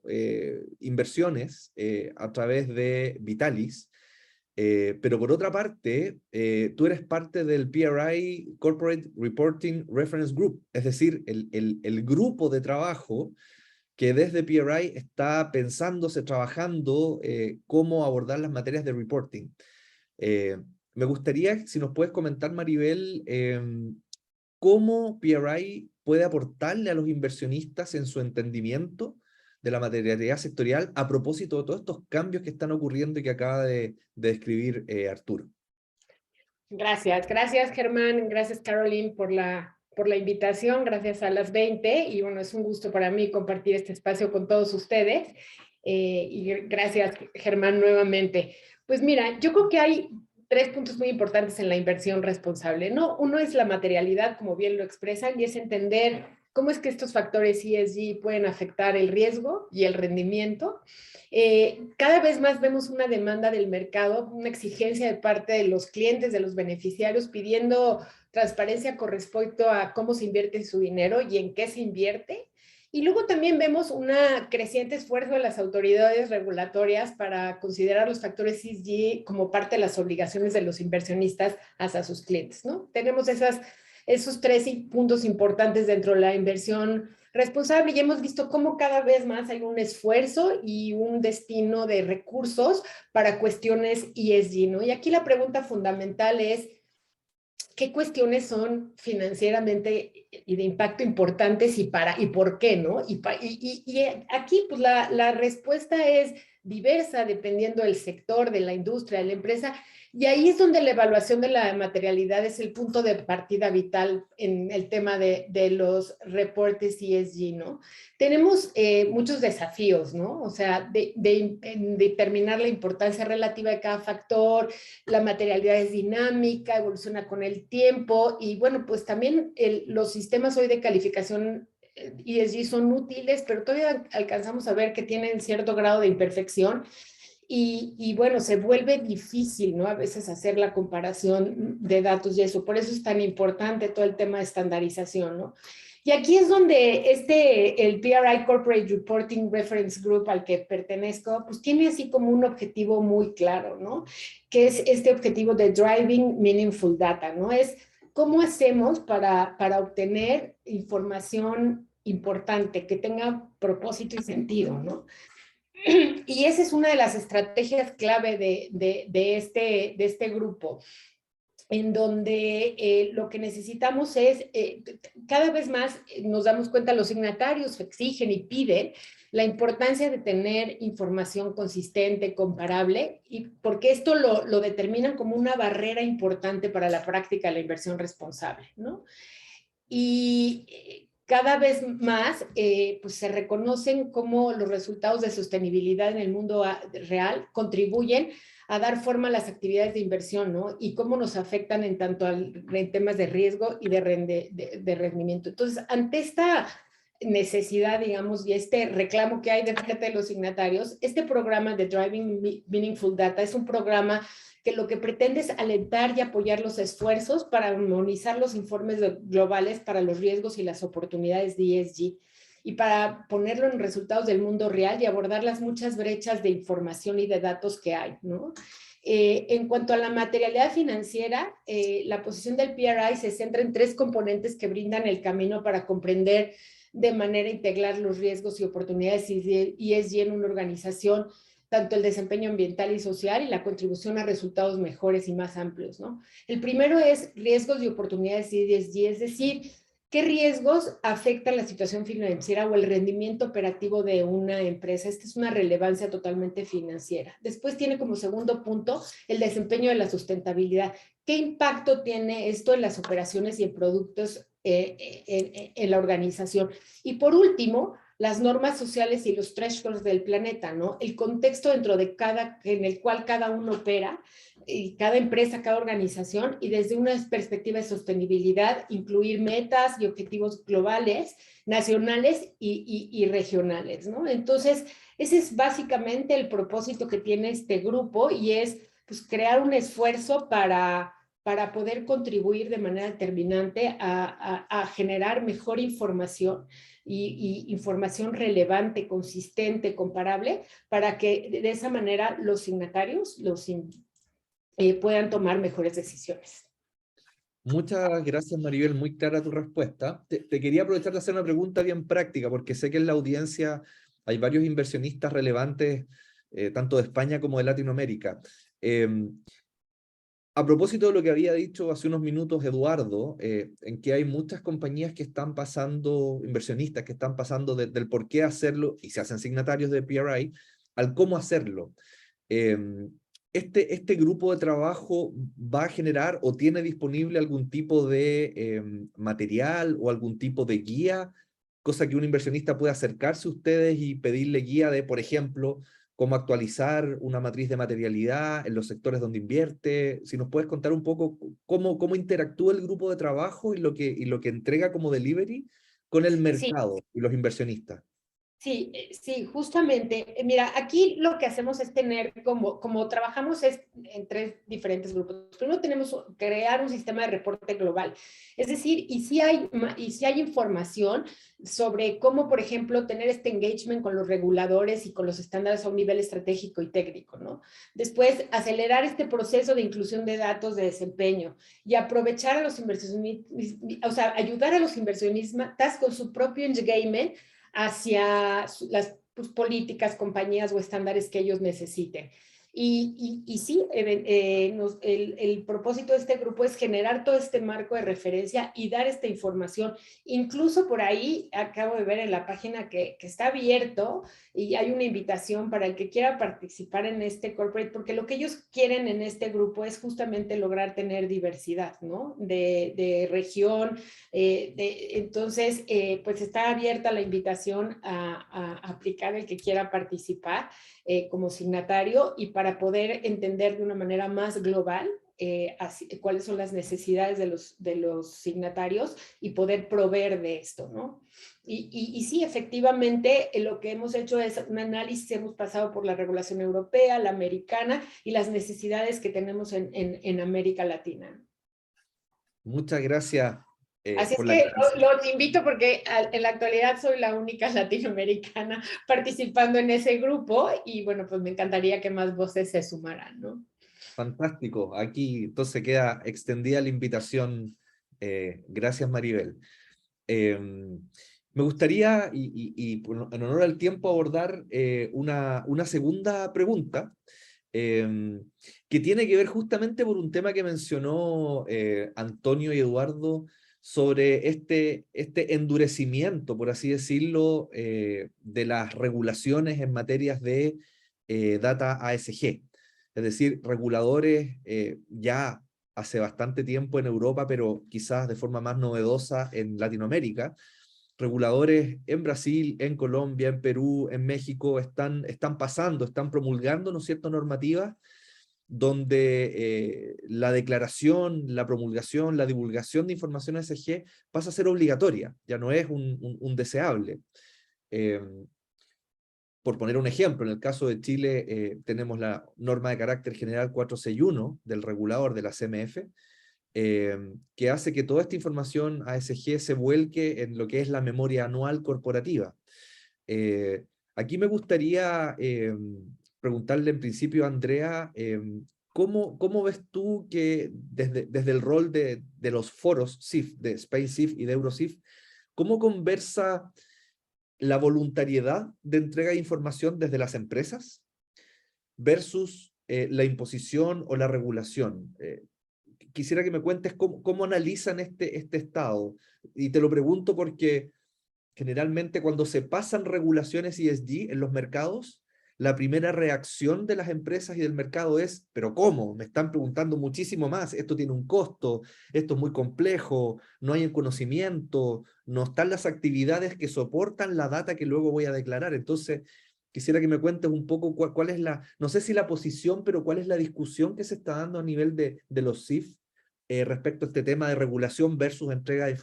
inversiones a través de Vitalis, pero por otra parte, tú eres parte del PRI Corporate Reporting Reference Group, es decir, el grupo de trabajo que desde PRI está trabajando cómo abordar las materias de reporting. Me gustaría, si nos puedes comentar, Maribel, cómo PRI puede aportarle a los inversionistas en su entendimiento de la materialidad sectorial a propósito de todos estos cambios que están ocurriendo y que acaba de describir Arturo. Gracias Germán, gracias Caroline por la invitación, gracias a las 20, y bueno, es un gusto para mí compartir este espacio con todos ustedes, y gracias Germán nuevamente. Pues mira, yo creo que hay 3 puntos muy importantes en la inversión responsable, ¿no? Uno es la materialidad, como bien lo expresan, y es entender cómo es que estos factores ESG pueden afectar el riesgo y el rendimiento. Cada vez más vemos una demanda del mercado, una exigencia de parte de los clientes, de los beneficiarios, pidiendo transparencia con respecto a cómo se invierte su dinero y en qué se invierte. Y luego también vemos un creciente esfuerzo de las autoridades regulatorias para considerar los factores ESG como parte de las obligaciones de los inversionistas hacia sus clientes, ¿no? Tenemos esos 3 puntos importantes dentro de la inversión responsable, y hemos visto cómo cada vez más hay un esfuerzo y un destino de recursos para cuestiones ESG, ¿no? Y aquí la pregunta fundamental es, ¿qué cuestiones son financieramente y de impacto importantes y por qué, ¿no? Y aquí pues la respuesta es diversa dependiendo del sector, de la industria, de la empresa, y ahí es donde la evaluación de la materialidad es el punto de partida vital en el tema de los reportes ESG, ¿no? Tenemos muchos desafíos, ¿no? O sea, en determinar la importancia relativa de cada factor, la materialidad es dinámica, evoluciona con el tiempo, y bueno, pues también los sistemas hoy de calificación ESG son útiles, pero todavía alcanzamos a ver que tienen cierto grado de imperfección, y bueno, se vuelve difícil, ¿no? A veces hacer la comparación de datos y eso, por eso es tan importante todo el tema de estandarización, ¿no? Y aquí es donde el PRI Corporate Reporting Reference Group al que pertenezco, pues tiene así como un objetivo muy claro, ¿no? Que es este objetivo de Driving Meaningful Data, ¿no? Es cómo hacemos para obtener información importante, que tenga propósito y sentido, ¿no? Y esa es una de las estrategias clave de este grupo, en donde lo que necesitamos es, cada vez más nos damos cuenta, los signatarios exigen y piden la importancia de tener información consistente, comparable, y porque esto lo determinan como una barrera importante para la práctica de la inversión responsable, ¿no? Y cada vez más pues se reconocen cómo los resultados de sostenibilidad en el mundo real contribuyen a dar forma a las actividades de inversión, ¿no? Y cómo nos afectan en tanto en temas de riesgo y de rendimiento. Entonces, ante esta necesidad, digamos, y este reclamo que hay de parte de los signatarios, este programa de Driving Meaningful Data es un programa que lo que pretende es alentar y apoyar los esfuerzos para armonizar los informes globales para los riesgos y las oportunidades de ESG y para ponerlo en resultados del mundo real y abordar las muchas brechas de información y de datos que hay, ¿no? En cuanto a la materialidad financiera, la posición del PRI se centra en 3 componentes que brindan el camino para comprender de manera integral los riesgos y oportunidades ESG en una organización, tanto el desempeño ambiental y social y la contribución a resultados mejores y más amplios, ¿no? El primero es riesgos y oportunidades ESG, es decir, ¿qué riesgos afectan la situación financiera o el rendimiento operativo de una empresa? Esta es una relevancia totalmente financiera. Después tiene como segundo punto el desempeño de la sustentabilidad. ¿Qué impacto tiene esto en las operaciones y en productos en la organización? Y por último, las normas sociales y los thresholds del planeta, ¿no? El contexto dentro de en el cual cada uno opera, y cada empresa, cada organización, y desde una perspectiva de sostenibilidad, incluir metas y objetivos globales, nacionales y regionales, ¿no? Entonces, ese es básicamente el propósito que tiene este grupo y es pues, crear un esfuerzo para poder contribuir de manera determinante a generar mejor información y información relevante, consistente, comparable, para que de esa manera los signatarios puedan tomar mejores decisiones. Muchas gracias, Maribel, muy clara tu respuesta. Te quería aprovechar de hacer una pregunta bien práctica, porque sé que en la audiencia hay varios inversionistas relevantes, tanto de España como de Latinoamérica. A propósito de lo que había dicho hace unos minutos Eduardo, en que hay muchas compañías que están pasando, inversionistas que están pasando del por qué hacerlo, y se hacen signatarios de PRI, al cómo hacerlo. Este grupo de trabajo va a generar o tiene disponible algún tipo de material o algún tipo de guía, cosa que un inversionista puede acercarse a ustedes y pedirle guía de, por ejemplo, cómo actualizar una matriz de materialidad en los sectores donde invierte. Si nos puedes contar un poco cómo interactúa el grupo de trabajo y lo que entrega como delivery con el mercado y los inversionistas. Sí, sí, justamente. Mira, aquí lo que hacemos es tener, como trabajamos en 3 diferentes grupos. Primero tenemos crear un sistema de reporte global. Es decir, y si hay información sobre cómo, por ejemplo, tener este engagement con los reguladores y con los estándares a un nivel estratégico y técnico, ¿no? Después, acelerar este proceso de inclusión de datos de desempeño y aprovechar a los inversionistas, o sea, ayudar a los inversionistas con su propio engagement hacia las políticas, compañías o estándares que ellos necesiten. Y sí, el propósito de este grupo es generar todo este marco de referencia y dar esta información. Incluso por ahí, acabo de ver en la página que está abierto y hay una invitación para el que quiera participar en este corporate, porque lo que ellos quieren en este grupo es justamente lograr tener diversidad, ¿no? De región. Entonces, pues está abierta la invitación a aplicar el que quiera participar como signatario y para poder entender de una manera más global cuáles son las necesidades de los signatarios y poder proveer de esto, ¿no? Y sí, efectivamente, lo que hemos hecho es un análisis, hemos pasado por la regulación europea, la americana y las necesidades que tenemos en América Latina. Muchas gracias. Así es que los invito porque en la actualidad soy la única latinoamericana participando en ese grupo y bueno, pues me encantaría que más voces se sumaran, ¿no? Fantástico. Aquí entonces queda extendida la invitación. Gracias, Maribel. Me gustaría, y en honor al tiempo, abordar una segunda pregunta que tiene que ver justamente por un tema que mencionó Antonio y Eduardo sobre este endurecimiento, por así decirlo, de las regulaciones en materias de data ASG. Es decir, reguladores ya hace bastante tiempo en Europa, pero quizás de forma más novedosa en Latinoamérica. Reguladores en Brasil, en Colombia, en Perú, en México, están pasando, están promulgando, ¿no es cierto?, normativas donde la declaración, la promulgación, la divulgación de información ASG pasa a ser obligatoria, ya no es un deseable. Por poner un ejemplo, en el caso de Chile tenemos la norma de carácter general 461 del regulador de la CMF, que hace que toda esta información ASG se vuelque en lo que es la memoria anual corporativa. Aquí me gustaría preguntarle en principio a Andrea, ¿cómo ves tú que desde el rol de los foros CIF, de Spain CIF y de EuroCIF, cómo conversa la voluntariedad de entrega de información desde las empresas versus la imposición o la regulación? Quisiera que me cuentes cómo analizan este estado. Y te lo pregunto porque generalmente cuando se pasan regulaciones ESG en los mercados, la primera reacción de las empresas y del mercado es, ¿pero cómo? Me están preguntando muchísimo más, esto tiene un costo, esto es muy complejo, no hay el conocimiento, no están las actividades que soportan la data que luego voy a declarar. Entonces, quisiera que me cuentes un poco cuál es no sé si la posición, pero cuál es la discusión que se está dando a nivel de los CIF respecto a este tema de regulación versus entrega de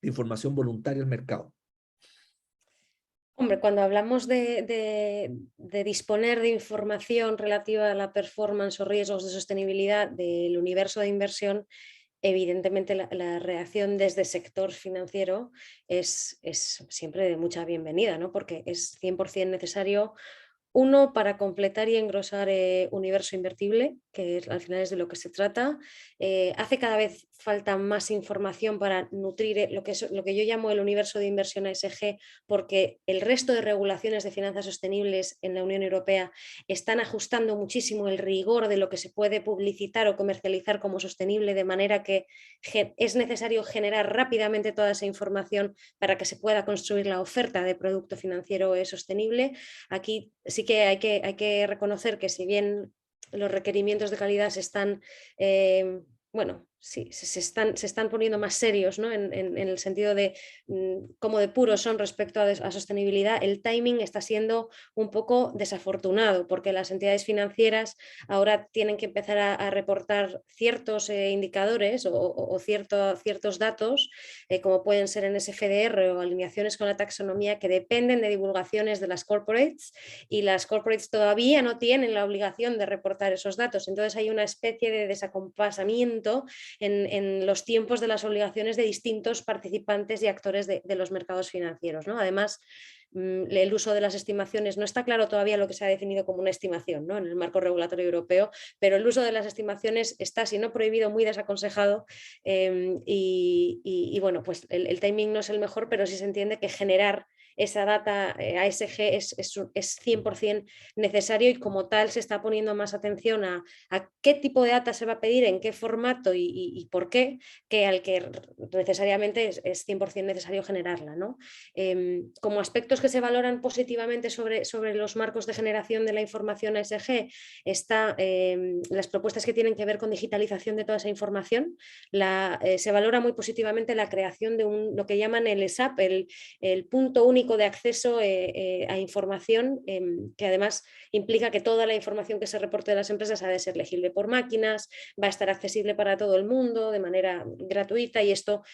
información voluntaria al mercado. Hombre, cuando hablamos de disponer de información relativa a la performance o riesgos de sostenibilidad del universo de inversión, evidentemente la reacción desde el sector financiero es siempre de mucha bienvenida, ¿no? Porque es 100% necesario. Uno, para completar y engrosar universo invertible, que al final es de lo que se trata. Hace cada vez falta más información para nutrir lo que yo llamo el universo de inversión ASG, porque el resto de regulaciones de finanzas sostenibles en la Unión Europea están ajustando muchísimo el rigor de lo que se puede publicitar o comercializar como sostenible, de manera que es necesario generar rápidamente toda esa información para que se pueda construir la oferta de producto financiero sostenible. Aquí sí que hay que reconocer que si bien los requerimientos de calidad se están, sí, se están poniendo más serios, ¿no? en el sentido de cómo de puros son respecto a sostenibilidad, el timing está siendo un poco desafortunado, porque las entidades financieras ahora tienen que empezar a reportar ciertos indicadores o ciertos datos, como pueden ser en SFDR o alineaciones con la taxonomía, que dependen de divulgaciones de las corporates, y las corporates todavía no tienen la obligación de reportar esos datos. Entonces hay una especie de desacompasamiento en los tiempos de las obligaciones de distintos participantes y actores de los mercados financieros, ¿no? Además, el uso de las estimaciones, no está claro todavía lo que se ha definido como una estimación, ¿no? En el marco regulatorio europeo, pero el uso de las estimaciones está, si no prohibido, muy desaconsejado, y bueno, pues el timing no es el mejor, pero sí se entiende que generar esa data ASG es 100% necesario, y como tal se está poniendo más atención a qué tipo de data se va a pedir, en qué formato y por qué, que al que necesariamente es 100% necesario generarla, ¿no? Como aspectos que se valoran positivamente sobre los marcos de generación de la información ASG, está las propuestas que tienen que ver con digitalización de toda esa información. Se valora muy positivamente la creación de lo que llaman el SAP, el punto único de acceso a información, que además implica que toda la información que se reporte de las empresas ha de ser legible por máquinas, va a estar accesible para todo el mundo de manera gratuita, y esto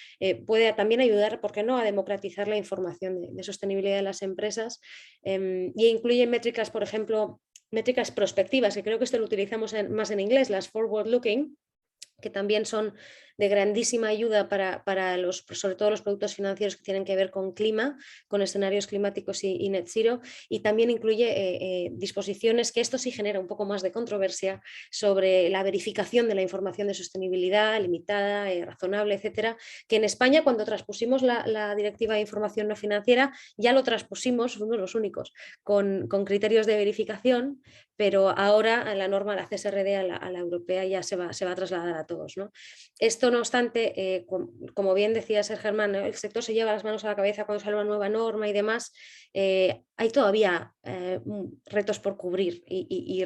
puede también ayudar, ¿por qué no?, a democratizar la información de sostenibilidad de las empresas, y incluye métricas, por ejemplo, métricas prospectivas, que creo que esto lo utilizamos más en inglés, las forward looking, que también son de grandísima ayuda sobre todo los productos financieros que tienen que ver con clima, con escenarios climáticos y net zero, y también incluye disposiciones, que esto sí genera un poco más de controversia, sobre la verificación de la información de sostenibilidad limitada, razonable, etcétera, que en España, cuando transpusimos la Directiva de Información No Financiera, ya lo transpusimos, fuimos los únicos, con criterios de verificación, pero ahora la norma, la CSRD, a la europea, ya se va a trasladar a todos, ¿no? Esto Esto, no obstante, como bien decía Ser Germán, el sector se lleva las manos a la cabeza cuando sale una nueva norma y demás. Hay todavía retos por cubrir y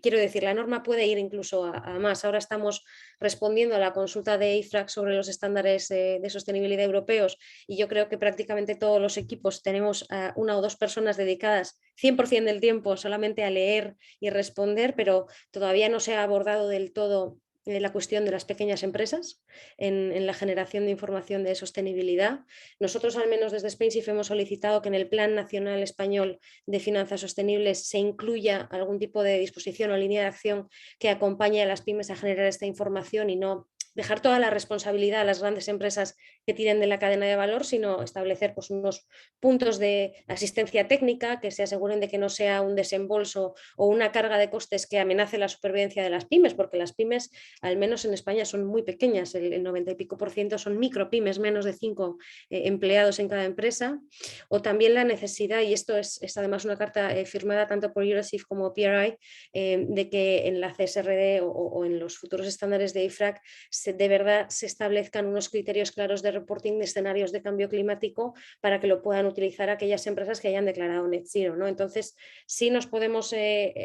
quiero decir, la norma puede ir incluso a más. Ahora estamos respondiendo a la consulta de IFRAC sobre los estándares de sostenibilidad europeos y yo creo que prácticamente todos los equipos tenemos una o dos personas dedicadas 100% del tiempo solamente a leer y responder, pero todavía no se ha abordado del todo la cuestión de las pequeñas empresas en la generación de información de sostenibilidad. Nosotros, al menos desde SpainSIF, hemos solicitado que en el Plan Nacional Español de Finanzas Sostenibles se incluya algún tipo de disposición o línea de acción que acompañe a las pymes a generar esta información y no dejar toda la responsabilidad a las grandes empresas que tiren de la cadena de valor, sino establecer pues, unos puntos de asistencia técnica que se aseguren de que no sea un desembolso o una carga de costes que amenace la supervivencia de las pymes, porque las pymes, al menos en España, son muy pequeñas, el 90 y pico % son micropymes, menos de 5 empleados en cada empresa, o también la necesidad, y esto es además una carta firmada tanto por Eurosif como PRI, de que en la CSRD o en los futuros estándares de IFRAC de verdad se establezcan unos criterios claros de reporting de escenarios de cambio climático para que lo puedan utilizar aquellas empresas que hayan declarado net zero, ¿no? Entonces, sí nos podemos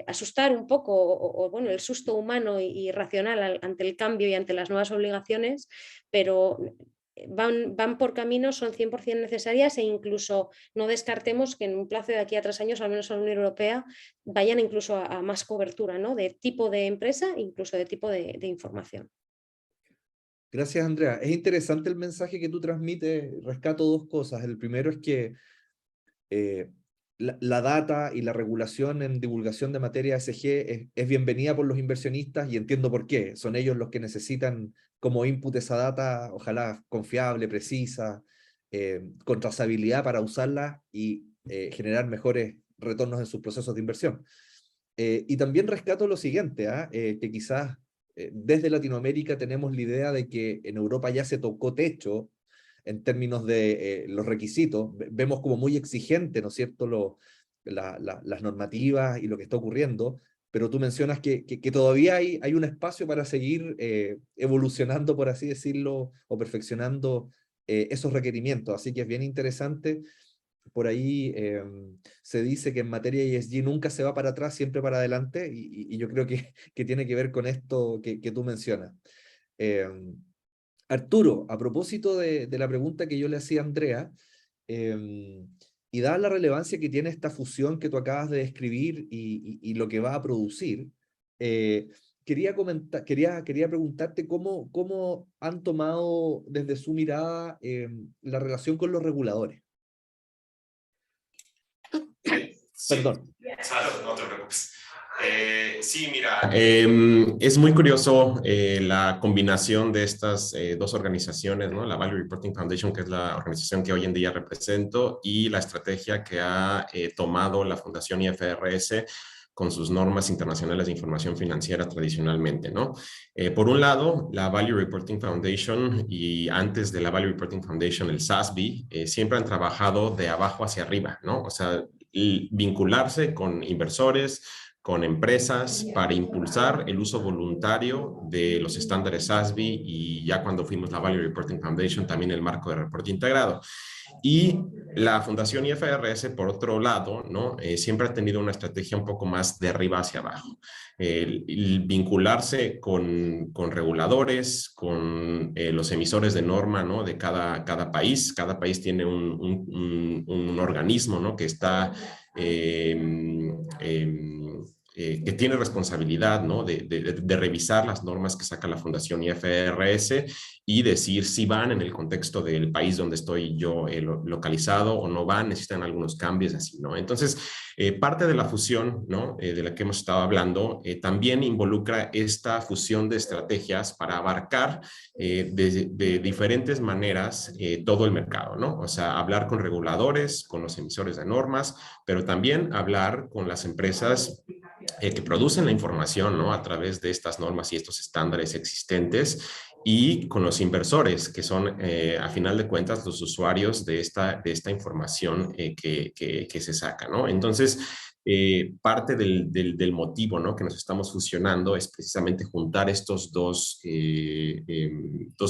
asustar un poco, o bueno, el susto humano y racional ante el cambio y ante las nuevas obligaciones, pero van por caminos, son 100% necesarias e incluso no descartemos que en un plazo de aquí a 3 años, al menos en la Unión Europea, vayan incluso a más cobertura, ¿no? De tipo de empresa, incluso de tipo de información. Gracias, Andrea. Es interesante el mensaje que tú transmites. Rescato 2 cosas. El primero es que la data y la regulación en divulgación de materia ESG es bienvenida por los inversionistas y entiendo por qué. Son ellos los que necesitan como input esa data, ojalá confiable, precisa, con trazabilidad para usarla y generar mejores retornos en sus procesos de inversión. Y también rescato lo siguiente, que quizás desde Latinoamérica tenemos la idea de que en Europa ya se tocó techo en términos de los requisitos. Vemos como muy exigente, ¿no es cierto?, las normativas y lo que está ocurriendo, pero tú mencionas que todavía hay un espacio para seguir evolucionando, por así decirlo, o perfeccionando esos requerimientos. Así que es bien interesante. Por ahí se dice que en materia ESG nunca se va para atrás, siempre para adelante, y yo creo que tiene que ver con esto que tú mencionas. Arturo, a propósito de la pregunta que yo le hacía a Andrea, y dada la relevancia que tiene esta fusión que tú acabas de describir y lo que va a producir, quería preguntarte cómo han tomado desde su mirada la relación con los reguladores. Sí. Perdón. Claro, no te preocupes. Sí, mira, es muy curioso la combinación de estas 2 organizaciones, ¿no? La Value Reporting Foundation, que es la organización que hoy en día represento, y la estrategia que ha tomado la Fundación IFRS con sus normas internacionales de información financiera tradicionalmente, ¿no? Por un lado, la Value Reporting Foundation y antes de la Value Reporting Foundation, el SASB, siempre han trabajado de abajo hacia arriba, ¿no? O sea, vincularse con inversores, con empresas para impulsar el uso voluntario de los estándares SASB y ya cuando fuimos la Value Reporting Foundation también el marco de reporte integrado. Y la Fundación IFRS, por otro lado, ¿no? Siempre ha tenido una estrategia un poco más de arriba hacia abajo. El vincularse con reguladores, con los emisores de norma, ¿no? De cada país. Cada país tiene un organismo, ¿no? Que está... que tiene responsabilidad, ¿no? de revisar las normas que saca la Fundación IFRS y decir si van en el contexto del país donde estoy yo localizado o no van, necesitan algunos cambios, así, ¿no? Entonces, parte de la fusión, ¿no? De la que hemos estado hablando, también involucra esta fusión de estrategias para abarcar de diferentes maneras todo el mercado, ¿no? O sea, hablar con reguladores, con los emisores de normas, pero también hablar con las empresas que producen la información, ¿no? A través de estas normas y estos estándares existentes y con los inversores, que son, a final de cuentas, los usuarios de esta información que se saca, ¿no? Entonces, Parte del motivo, ¿no?, que nos estamos fusionando es precisamente juntar estos dos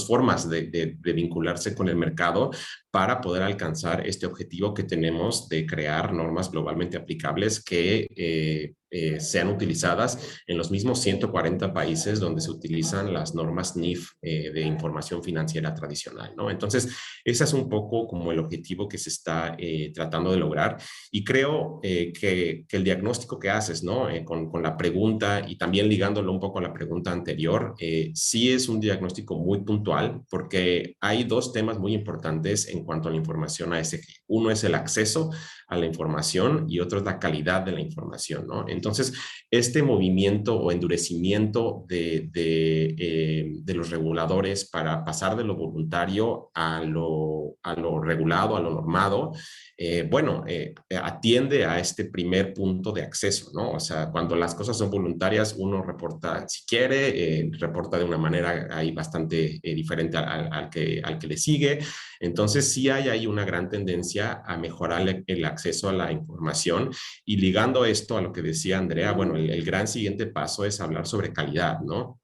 formas de vincularse con el mercado para poder alcanzar este objetivo que tenemos de crear normas globalmente aplicables que sean utilizadas en los mismos 140 países donde se utilizan las normas NIF de información financiera tradicional, ¿no? Entonces, ese es un poco como el objetivo que se está tratando de lograr, y creo que el diagnóstico que haces, ¿no?, con la pregunta, y también ligándolo un poco a la pregunta anterior, sí es un diagnóstico muy puntual, porque hay dos temas muy importantes en cuanto a la información ASG. Uno es el acceso a la información y otro es la calidad de la información, ¿no? Entonces, este movimiento o endurecimiento de los reguladores para pasar de lo voluntario a lo regulado, a lo normado, atiende a este primer punto de acceso, ¿no? O sea, cuando las cosas son voluntarias, uno reporta si quiere, reporta de una manera ahí bastante diferente al que le sigue. Entonces, sí hay ahí una gran tendencia a mejorar el acceso a la información, y ligando esto a lo que decía Andrea, bueno, el gran siguiente paso es hablar sobre calidad, ¿no?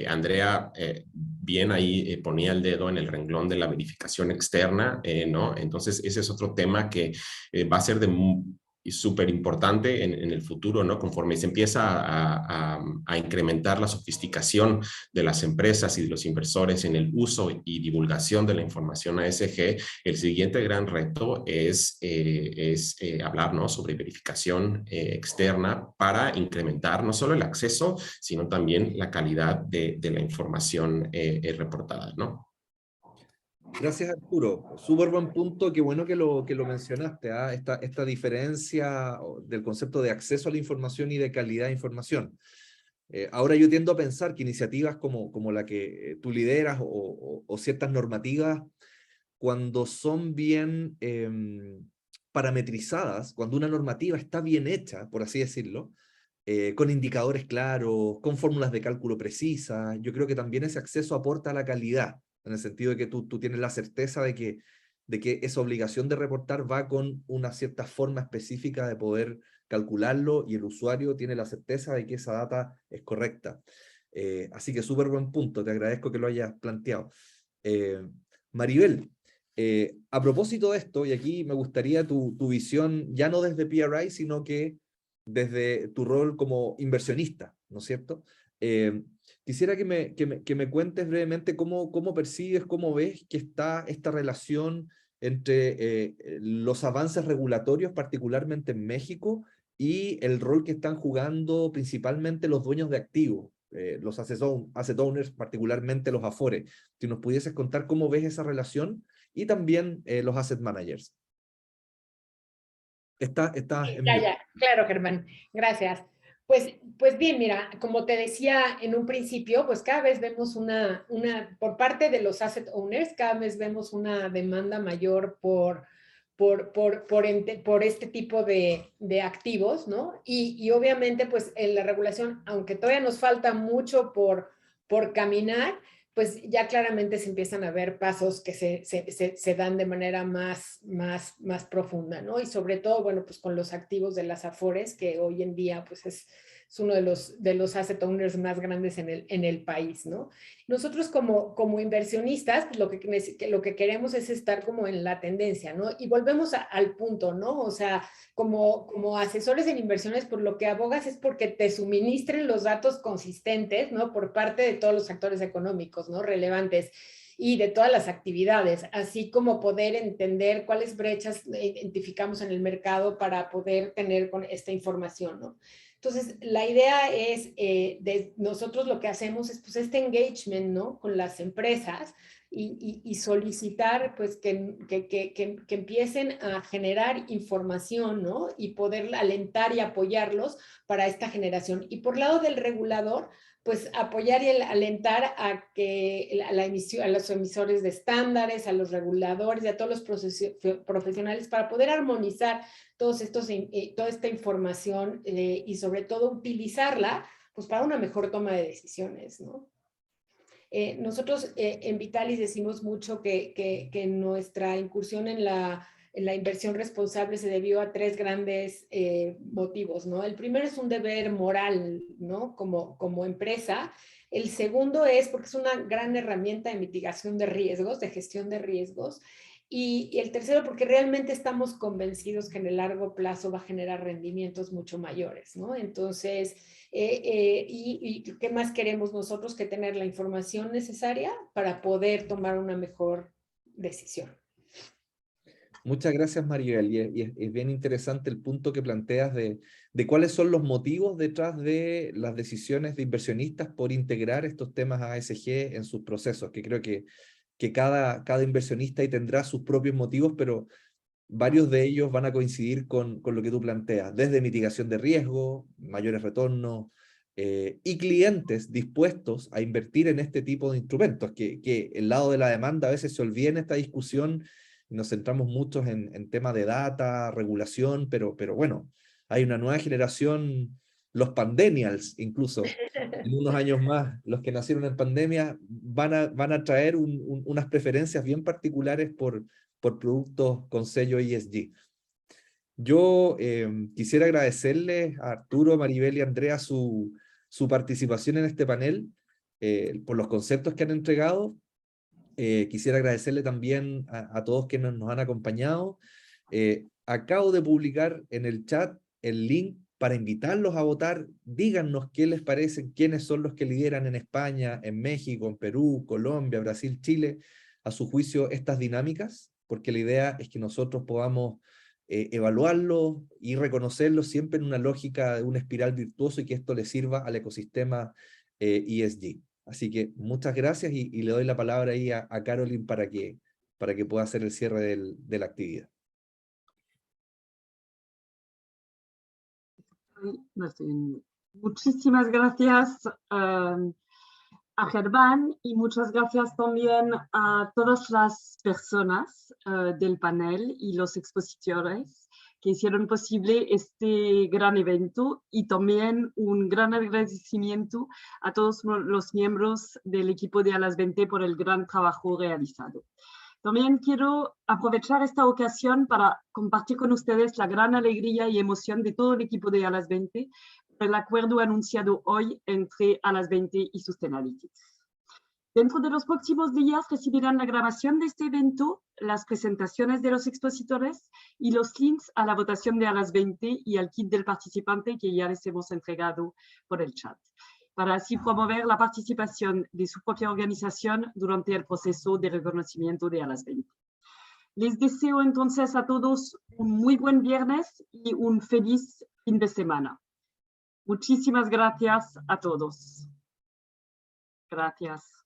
Andrea bien ahí ponía el dedo en el renglón de la verificación externa, ¿no? Entonces, ese es otro tema que va a ser súper importante en el futuro, ¿no? Conforme se empieza a incrementar la sofisticación de las empresas y de los inversores en el uso y divulgación de la información ASG, el siguiente gran reto es hablar, ¿no?, sobre verificación externa para incrementar no solo el acceso, sino también la calidad de la información reportada, ¿no? Gracias, Arturo. Súper buen punto, qué bueno que lo mencionaste, ¿ah? Esta diferencia del concepto de acceso a la información y de calidad de información. Ahora yo tiendo a pensar que iniciativas como la que tú lideras o ciertas normativas, cuando son bien parametrizadas, cuando una normativa está bien hecha, por así decirlo, con indicadores claros, con fórmulas de cálculo precisas, yo creo que también ese acceso aporta a la calidad, en el sentido de que tú tienes la certeza de que esa obligación de reportar va con una cierta forma específica de poder calcularlo, y el usuario tiene la certeza de que esa data es correcta. Así que súper buen punto, te agradezco que lo hayas planteado. Maribel, a propósito de esto, y aquí me gustaría tu visión, ya no desde PRI, sino que desde tu rol como inversionista, ¿no es cierto? Quisiera que me cuentes brevemente cómo percibes, cómo ves que está esta relación entre los avances regulatorios, particularmente en México, y el rol que están jugando principalmente los dueños de activos, los asset owners, particularmente los Afores. Si nos pudieses contar cómo ves esa relación, y también los asset managers. Ya, claro, Germán, gracias. Pues bien, mira, como te decía en un principio, pues cada vez vemos por parte de los asset owners, cada vez vemos una demanda mayor por este tipo de activos, ¿no? Y obviamente, pues en la regulación, aunque todavía nos falta mucho por caminar, pues ya claramente se empiezan a ver pasos que se dan de manera más profunda, ¿no? Y sobre todo, bueno, pues con los activos de las Afores, que hoy en día pues es uno de los asset owners más grandes en el país, ¿no? Nosotros como inversionistas, pues lo que queremos es estar como en la tendencia, ¿no? Y volvemos al punto, ¿no? O sea, como asesores en inversiones, por lo que abogas es porque te suministren los datos consistentes, ¿no? Por parte de todos los actores económicos, ¿no? Relevantes y de todas las actividades, así como poder entender cuáles brechas identificamos en el mercado para poder tener con esta información, ¿no? Entonces, la idea es, nosotros lo que hacemos es pues este engagement, ¿no? Con las empresas y solicitar pues que empiecen a generar información, ¿no? Y poder alentar y apoyarlos para esta generación. Y por lado del regulador, pues apoyar y alentar a los emisores de estándares, a los reguladores y a todos los profesionales para poder armonizar toda esta información y sobre todo utilizarla pues para una mejor toma de decisiones, ¿no? Nosotros en Vitalis decimos mucho que nuestra incursión en la inversión responsable se debió a tres grandes motivos, ¿no? El primero es un deber moral, ¿no? Como empresa. El segundo es porque es una gran herramienta de mitigación de riesgos, de gestión de riesgos. Y el tercero, porque realmente estamos convencidos que en el largo plazo va a generar rendimientos mucho mayores, ¿no? Entonces, ¿y qué más queremos nosotros que tener la información necesaria para poder tomar una mejor decisión? Muchas gracias, Maribel. Y es bien interesante el punto que planteas de cuáles son los motivos detrás de las decisiones de inversionistas por integrar estos temas ASG en sus procesos, que creo que cada inversionista ahí tendrá sus propios motivos, pero varios de ellos van a coincidir con lo que tú planteas, desde mitigación de riesgo, mayores retornos, y clientes dispuestos a invertir en este tipo de instrumentos, que el lado de la demanda a veces se olvida en esta discusión, nos centramos muchos en temas de data, regulación, pero bueno, hay una nueva generación, los pandemials incluso, en unos años más, los que nacieron en pandemia van a traer unas preferencias bien particulares por productos con sello ESG. Yo quisiera agradecerles a Arturo, Maribel y Andrea su participación en este panel, por los conceptos que han entregado. Quisiera agradecerle también a todos quienes nos han acompañado. Acabo de publicar en el chat el link para invitarlos a votar. Díganos qué les parece, quiénes son los que lideran en España, en México, en Perú, Colombia, Brasil, Chile, a su juicio estas dinámicas, porque la idea es que nosotros podamos evaluarlos y reconocerlos siempre en una lógica de una espiral virtuoso y que esto le sirva al ecosistema ESG. Así que muchas gracias y le doy la palabra ahí a Caroline para que pueda hacer el cierre de la actividad. Muchísimas gracias a Germán y muchas gracias también a todas las personas del panel y los expositores que hicieron posible este gran evento, y también un gran agradecimiento a todos los miembros del equipo de A20 por el gran trabajo realizado. También quiero aprovechar esta ocasión para compartir con ustedes la gran alegría y emoción de todo el equipo de A20 por el acuerdo anunciado hoy entre A20 y Sustainalytics. Dentro de los próximos días recibirán la grabación de este evento, las presentaciones de los expositores y los links a la votación de A20 y al kit del participante que ya les hemos entregado por el chat, para así promover la participación de su propia organización durante el proceso de reconocimiento de A20. Les deseo entonces a todos un muy buen viernes y un feliz fin de semana. Muchísimas gracias a todos. Gracias.